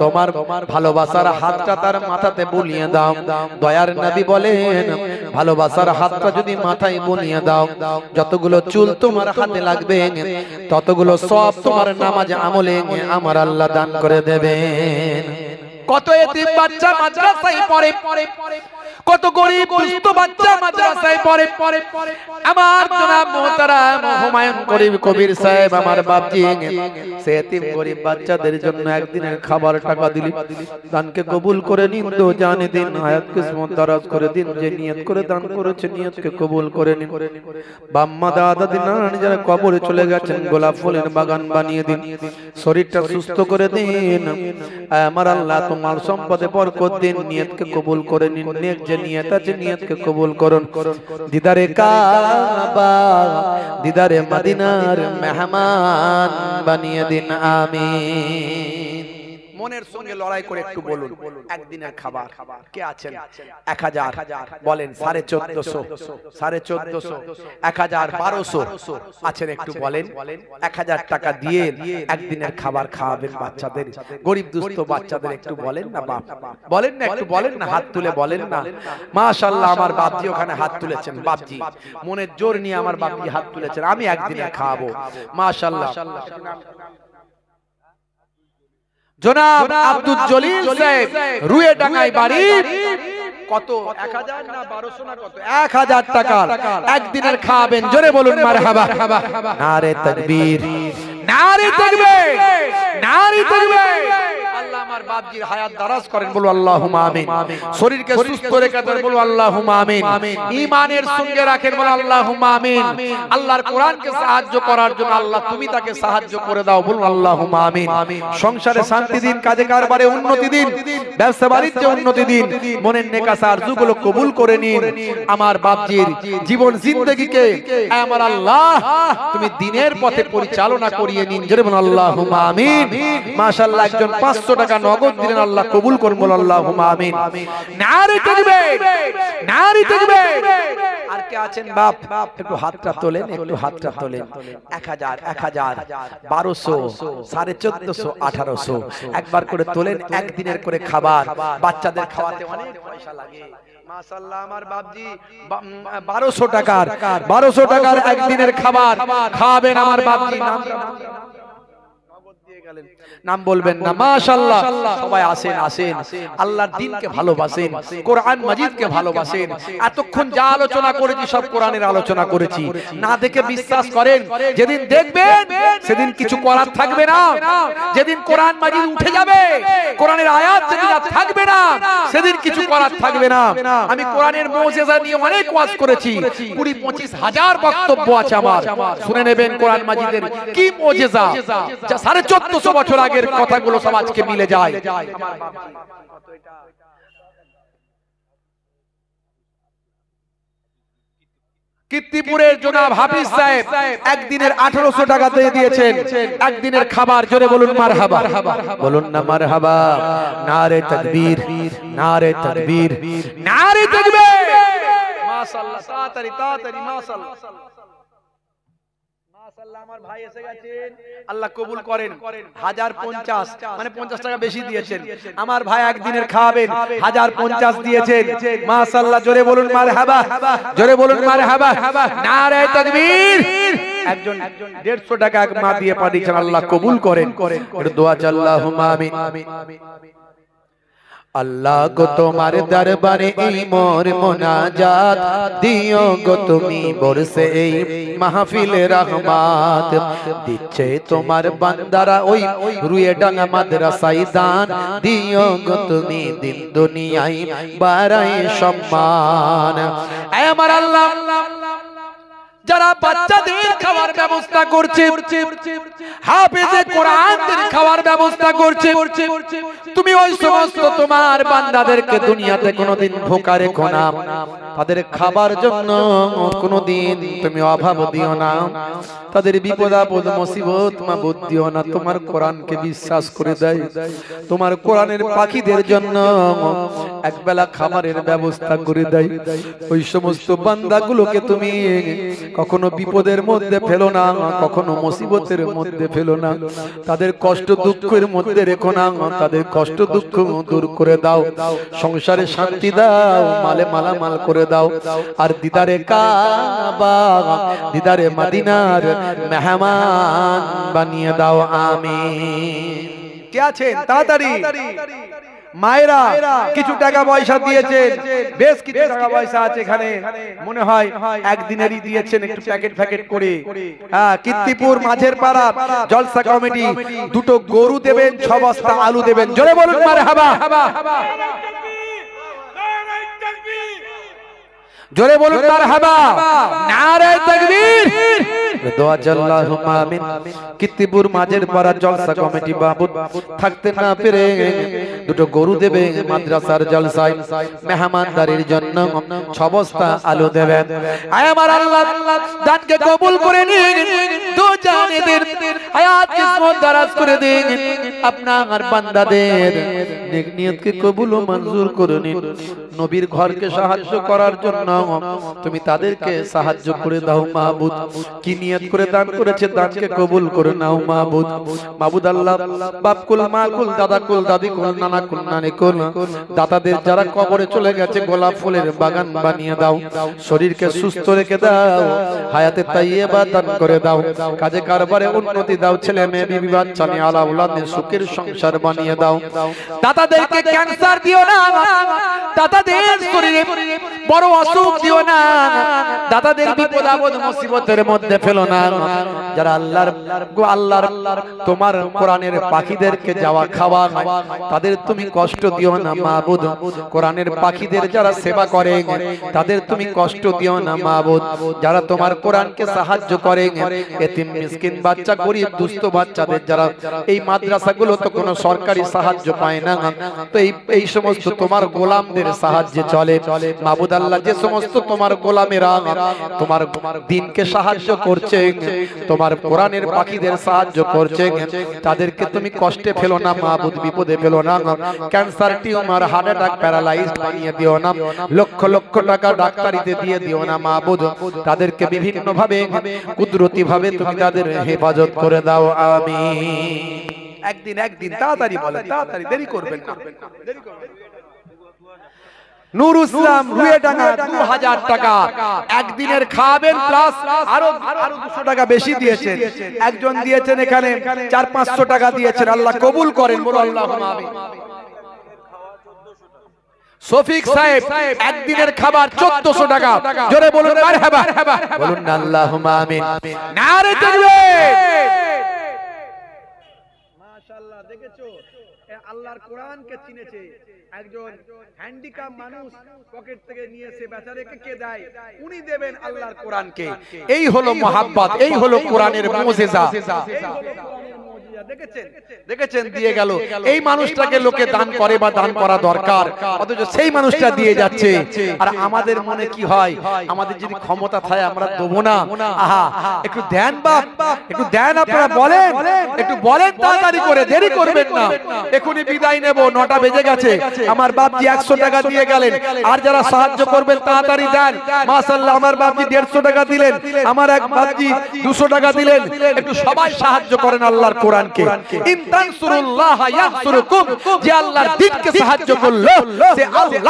তোমার ভালোবাসার হাতটা তার মাথাতে বুলিয়ে দাও। দয়ার নবী বলেন, ভালোবাসার হাতটা যদি মাথায় বুলিয়ে দাও, যতগুলো চুল তোমার হাতে লাগবে ততগুলো সব তোমার নামাজে আমলে আমার আল্লাহ দান করে দেবেন। কত এতিম বাচ্চা মাদ্রাসায় পড়ে, কত গরিব দুস্থ বাচ্চা মাদ্রাসায় পড়ে। আমার জনাব মুহতারাম হুমায়ুন কবির সাহেব আমার বাপজি সে এতিম গরিব বাচ্চাদের জন্য একদিনের খাবার টাকা দিলেন। দানকে কবুল করে নিন, দো জানে দিন, হায়াত কিসমত দারাজ করে দিন। যে নিয়ত করে দান করেছে নিয়তকে কবুল করে নিন। বাম্মা দাদা দিন যারা কবরে চলে গেছেন, গোলাপ ফুলের বাগান বানিয়ে দিন, শরীরটা সুস্থ করে দিন। আমার আল্লাহ তোমার সম্পদে বরকত দিন। নিয়তকে কবুল করে নিন। নেক যে নিয়ত আছে নিয়তকে কবুল করুন। দিদারে কাবা, দিদারে মদিনার মেহমান বানিয়ে দিন, আমিন। মনের সঙ্গে লড়াই করে একটু বলুন, একদিনের খাবার কে আছেন? 1000 বলেন, 1450, 1450, 1000, 1200 আছেন একটু বলেন। 1000 টাকা দিয়ে একদিনের খাবার খাওয়াবেন বাচ্চাদের, গরিব দুস্থ বাচ্চাদের। একটু বলেন না বাপ, বলেন না, একটু বলেন না, হাত তুলে বলেন না। মাশাআল্লাহ আমার বাপজি ওখানে হাত তুলেছেন। বাপজি মনের জোর নিয়ে আমার বাপজি হাত তুলেছেন, আমি একদিনের খাওয়াবো। মাশাআল্লাহ। জনাব আব্দুল জলিল সাহেব, রুয়ে ডাঙ্গায় বাড়ি। কত? 1000 না 1200 না কত? 1000 টাকা একদিনের খাবেন। জোরে বলুন মারহাবা, নারে তাকবীর, নারে তাকবীর, নারে তাকবীর। আল্লাহ আমার বাপজির হায়াত দারাজ করেন, বলু আল্লাহুম্মা আমিন। শরীরকে সুস্থ রেখে দেন, বলু আল্লাহুম্মা আমিন। ঈমানের সঙ্গে রাখেন, বলু আল্লাহুম্মা আমিন। আল্লাহর কোরআনকে সাহায্য করার জন্য আল্লাহ তুমি তাকে সাহায্য করে দাও, বলু আল্লাহুম্মা আমিন। সংসারে শান্তি দিন, কাজে কারবারে উন্নতি দিন, ব্যবসা বাণিজ্যে উন্নতি দিন। মনের নেকাসা আরজুগুলো কবুল করে নিন। আমার বাপজির জীবন জিন্দেগিকে আমার আল্লাহ তুমি দিনের পথে পরিচালনা করিয়ে নিন। জোরে বলুন আল্লাহুম্মা আমিন। মাশাআল্লাহ একজন 500 টাকা নগদ দিলেন, আল্লাহ কবুল করুন, বলুন আল্লাহুম্মা আমিন। নারে তাকবীর, নারে তাকবীর। আর কে আছেন বাপ? একটু হাতটা তোলেন, একটু হাতটা তোলেন। 1000, 1000, 1200, 1450, 1800 একবার করে তোলেন। একদিনের করে খাবার বাচ্চাদের খাওয়াতে অনেক পয়সা লাগে। মাশাআল্লাহ আমার বাপজি 1200 টাকার একদিনের খাবার খাবেন আমার বাপজি। নাম বলবেন না, মাশাআল্লাহ। সবাই আসেন আসেন, আল্লাহর দ্বীনকে ভালোবাসেন, কোরআন মাজিদকে ভালোবাসেন। এতক্ষণ যা আলোচনা করেছি সব কোরআনের আলোচনা করেছি। না দেখে বিশ্বাস করেন, যেদিন দেখবেন সেদিন কিছু করার থাকবে না। যেদিন কোরআন মাজিদ উঠে যাবে, কোরআনের আয়াত যেদিন আর থাকবে না, সেদিন কিছু করার থাকবে না। আমি কোরআনের মুজিজা নিয়ে অনেক ওয়াজ করেছি, 20-25 হাজার বক্তব্য আছে আমার। শুনে নেবেন কোরআন মাজিদের কি মুজিজা, যা 1450 বছর আগের কথাগুলো সব আজকে মিলে যায়। কীর্তিপুরের জনাব হাফিজ সাহেব একদিনের 1800 টাকা দিয়ে দিয়েছেন, একদিনের খাবার। জোরে বলুন মারহাবা, বলুন না মারহাবা। নারে তাকবীর, নারে তাকবীর, নারে তাকবীর। মাশাআল্লাহ, তাড়াতাড়ি তাড়াতাড়ি, মাশাআল্লাহ মাশাআল্লাহ। আমার ভাই এসে গেছেন, আল্লাহ কবুল করেন। 1050 মানে 50 টাকা বেশি দিয়েছেন। আমার ভাই একদিনের খাওয়াবেন, 1050 দিয়েছেন। মাশাআল্লাহ, জোরে বলুন মারহাবা, জোরে বলুন মারহাবা। নারে তাকবীর। একজন 150 টাকা এক মা দিয়ে পাঠিয়েছেন, আল্লাহ কবুল করেন। একটু দোয়া চাই, আল্লাহুম্মা আমিন। আল্লাহ গো তোমার দরবারে এই মোর মোনাজাত দিও গো তুমি বরসে এই মাহফিলে রহমত। দিচ্ছে তোমার বান্দারা ওই রুয়ে ডাঙ্গা মাদ্রাসায় দান, দিও গো তুমি দিন দুনিয়ায় বাড়াই সম্মান। এ আমার আল্লাহ, যারা বাচ্চাদের খাওয়ার ব্যবস্থা করছে, হাফেজে কোরআনদের খাওয়ার ব্যবস্থা করছে, তুমি ওই সমস্ত তোমার বান্দাদেরকে দুনিয়াতে কোনোদিন ভোকা রেখো না। তাদের খাবার জন্য কোনোদিন তুমি অভাব দিও না। তাদের বিপদ আপদ মুসিবত মাবুদ দিও না। তোমার কোরআনকে বিশ্বাস করে দেয়, তোমার কোরআনের পাখিদের জন্য একবেলা খাবারের ব্যবস্থা করে দেয়। ওই সমস্ত বান্দাগুলোকে তুমি কখনো বিপদের মধ্যে ফেলো না, কখনো মুসিবতের মধ্যে ফেলো না। তাদের কষ্ট দুঃখের মধ্যে রেখো না, তাদের কষ্ট দুঃখ দূর করে দাও। সংসারে শান্তি দাও, মালে মালামাল করে দাও। আর দিদারে কাবা, দিদারে মদিনার মেহমান বানিয়ে দাও, আমিন। কে আছেন তাড়াতাড়ি? মায়েরা কিছু টাকা পয়সা দিয়েছেন, বেশ কিছু টাকা পয়সা আছে এখানে, মনে হয় একদিনেরই দিয়েছেন একটু প্যাকেট প্যাকেট করে। হ্যাঁ, কীর্তিপুর মাঝের পাড়া জলসা কমিটি 2টো গরু দেবেন, 6 বস্তা আলু দেবেন। জোরে বলুন মারহাবা, জোরে বলুন মারহাবা। নারে তাকবীর। দোয়া আল্লাহুম্মা আমিন। কীর্তিপুর মাঝের পাড়া জলসা কমিটি বাবুদ থাকতে না পেরে 2টো গরু দেবে মাদ্রাসার জলসায় মেহমানদারির জন্য, 6 বস্তা আলু দেবেন। আয় আমার আল্লাহ, দানকে কবুল করে নিন, দু জানেদের হায়াত কিসমত দারাজ করে দিন। আপনার বান্দাদের নেক নিয়তকে কবুল ও মঞ্জুর করে নিন। নবীর ঘরকে সাহায্য করার জন্য তুমি তাদেরকে সাহায্য করে দাও মাবুদ। কি নিয়ত করে দান করেছে, দানকে কবুল করে নাও মাবুদ। মাবুদ আল্লাহ, বাপ কুল, মা কুল, দাদা কুল, দাদি কুল, নানা কুল, নানি কুল, দাতাদের যারা কবরে চলে গেছে গোলাপ ফুলের বাগান বানিয়ে দাও। শরীরকে সুস্থ রেখে দাও, হায়াতে তাইয়্যিবা দান করে দাও। কাজে কারবারে উন্নতি দাও, ছেলে মেয়ে বিবি বাচ্চা নিয়ে আলা আওলাদের সুখের সংসার বানিয়ে দাও। দাতাদেরকে ক্যান্সার দিও না, দাতাদের শরীরে বড় অসুখ দিও না, দাতাদের বিপদ আপদ মুসিবতের মধ্যে ফেলো না। যারা আল্লাহর তোমার কোরআনের পাখিদেরকে যাওয়া খাওয়া তাদের তুমি কষ্ট দিও না মাবুদ। কোরআনের পাখিদের যারা সেবা করে তাদের তুমি কষ্ট দিও না মাবুদ। যারা তোমার কোরআনকে সাহায্য করে, এতিম মিসকিন বাচ্চা, গরিব দুস্থ বাচ্চাদের যারা, এই মাদ্রাসাগুলো তো কোনো সরকারি সাহায্য পায় না, তো এই সমস্ত তোমার গোলামদের সাহায্যে চলে মাবুদ আল্লাহ। যে সমস্ত তোমার গোলামেরা তোমার দ্বীনকে সাহায্য করছে, তোমার কোরআনের পাখিদের সাহায্য করছে, তাদেরকে তুমি কষ্টে ফেলো না মাবুদ, বিপদে ফেলো না। Cancer, tumour, heart attack, paralyse বানিয়ে দিও না। লক্ষ লক্ষ টাকা ডাক্তারিতে দিয়ে দিও না মাবুদ। তাদেরকে বিভিন্ন ভাবে কুদরতি ভাবে তুমি তাদের হেফাজত করে দাও, আমিন। একদিন একদিন, তাড়াতাড়ি বলেন, তাড়াতাড়ি, দেরি করবেন না। নূর ইসলাম রুয়েডাঙ্গা 2000 টাকা একদিনের খাবেন প্লাস আরো 200 টাকা বেশি দিয়েছেন। একজন দিয়েছেন এখানে 400-500 টাকা দিয়েছেন। আল্লাহ কবুল করেন, বলো আল্লাহুম্মা আমিন। শফিক সাহেব একদিনের খাবার 1400 টাকা, জোরে বলুন মারহাবা, বলুন না আল্লাহুম্মা আমিন। নারে তাকবীর। মাশাআল্লাহ, দেখেছো আল্লাহর কোরআনকে চিনেছে। একজন হ্যান্ডিক্যাপ মানুষ পকেট থেকে নিয়ে এসে বেচারাকে কে দেয়? উনি দেবেন আল্লাহর কোরআনকে। এই হলো মুহাব্বত, এই হলো কোরআনের মুজিজা। দেখেছেন দিয়ে গেল। এই মানুষটাকে লোকে দান করে বা দান করা দরকার, অথচ সেই মানুষটা দিয়ে যাচ্ছে। আর আমাদের মনে কি হয়, আমাদের যদি ক্ষমতা থাকে আমরা দেবো না। আহা, একটু দেন বাপ, একটু দেন, আপনারা বলেন, একটু বলেন তাড়াতাড়ি করে, দেরি করবেন না। এখনই বিদায় নেব, 9টা বেজে গেছে। আমার বাপজি 100 টাকা দিয়ে গেলেন, আর যারা সাহায্য করবেন তাড়াতাড়ি দেন। মাশাআল্লাহ, আমার বাপজি 150 টাকা দিলেন, আমার এক বাপজি 200 টাকা দিলেন। একটু সবাই সাহায্য করেন আল্লাহর কোরআনকে। ইন তানসুরুল্লাহ ইয়ানসুরকুম, যে আল্লাহর দ্বীনকে সাহায্য করলো সে আল্লাহ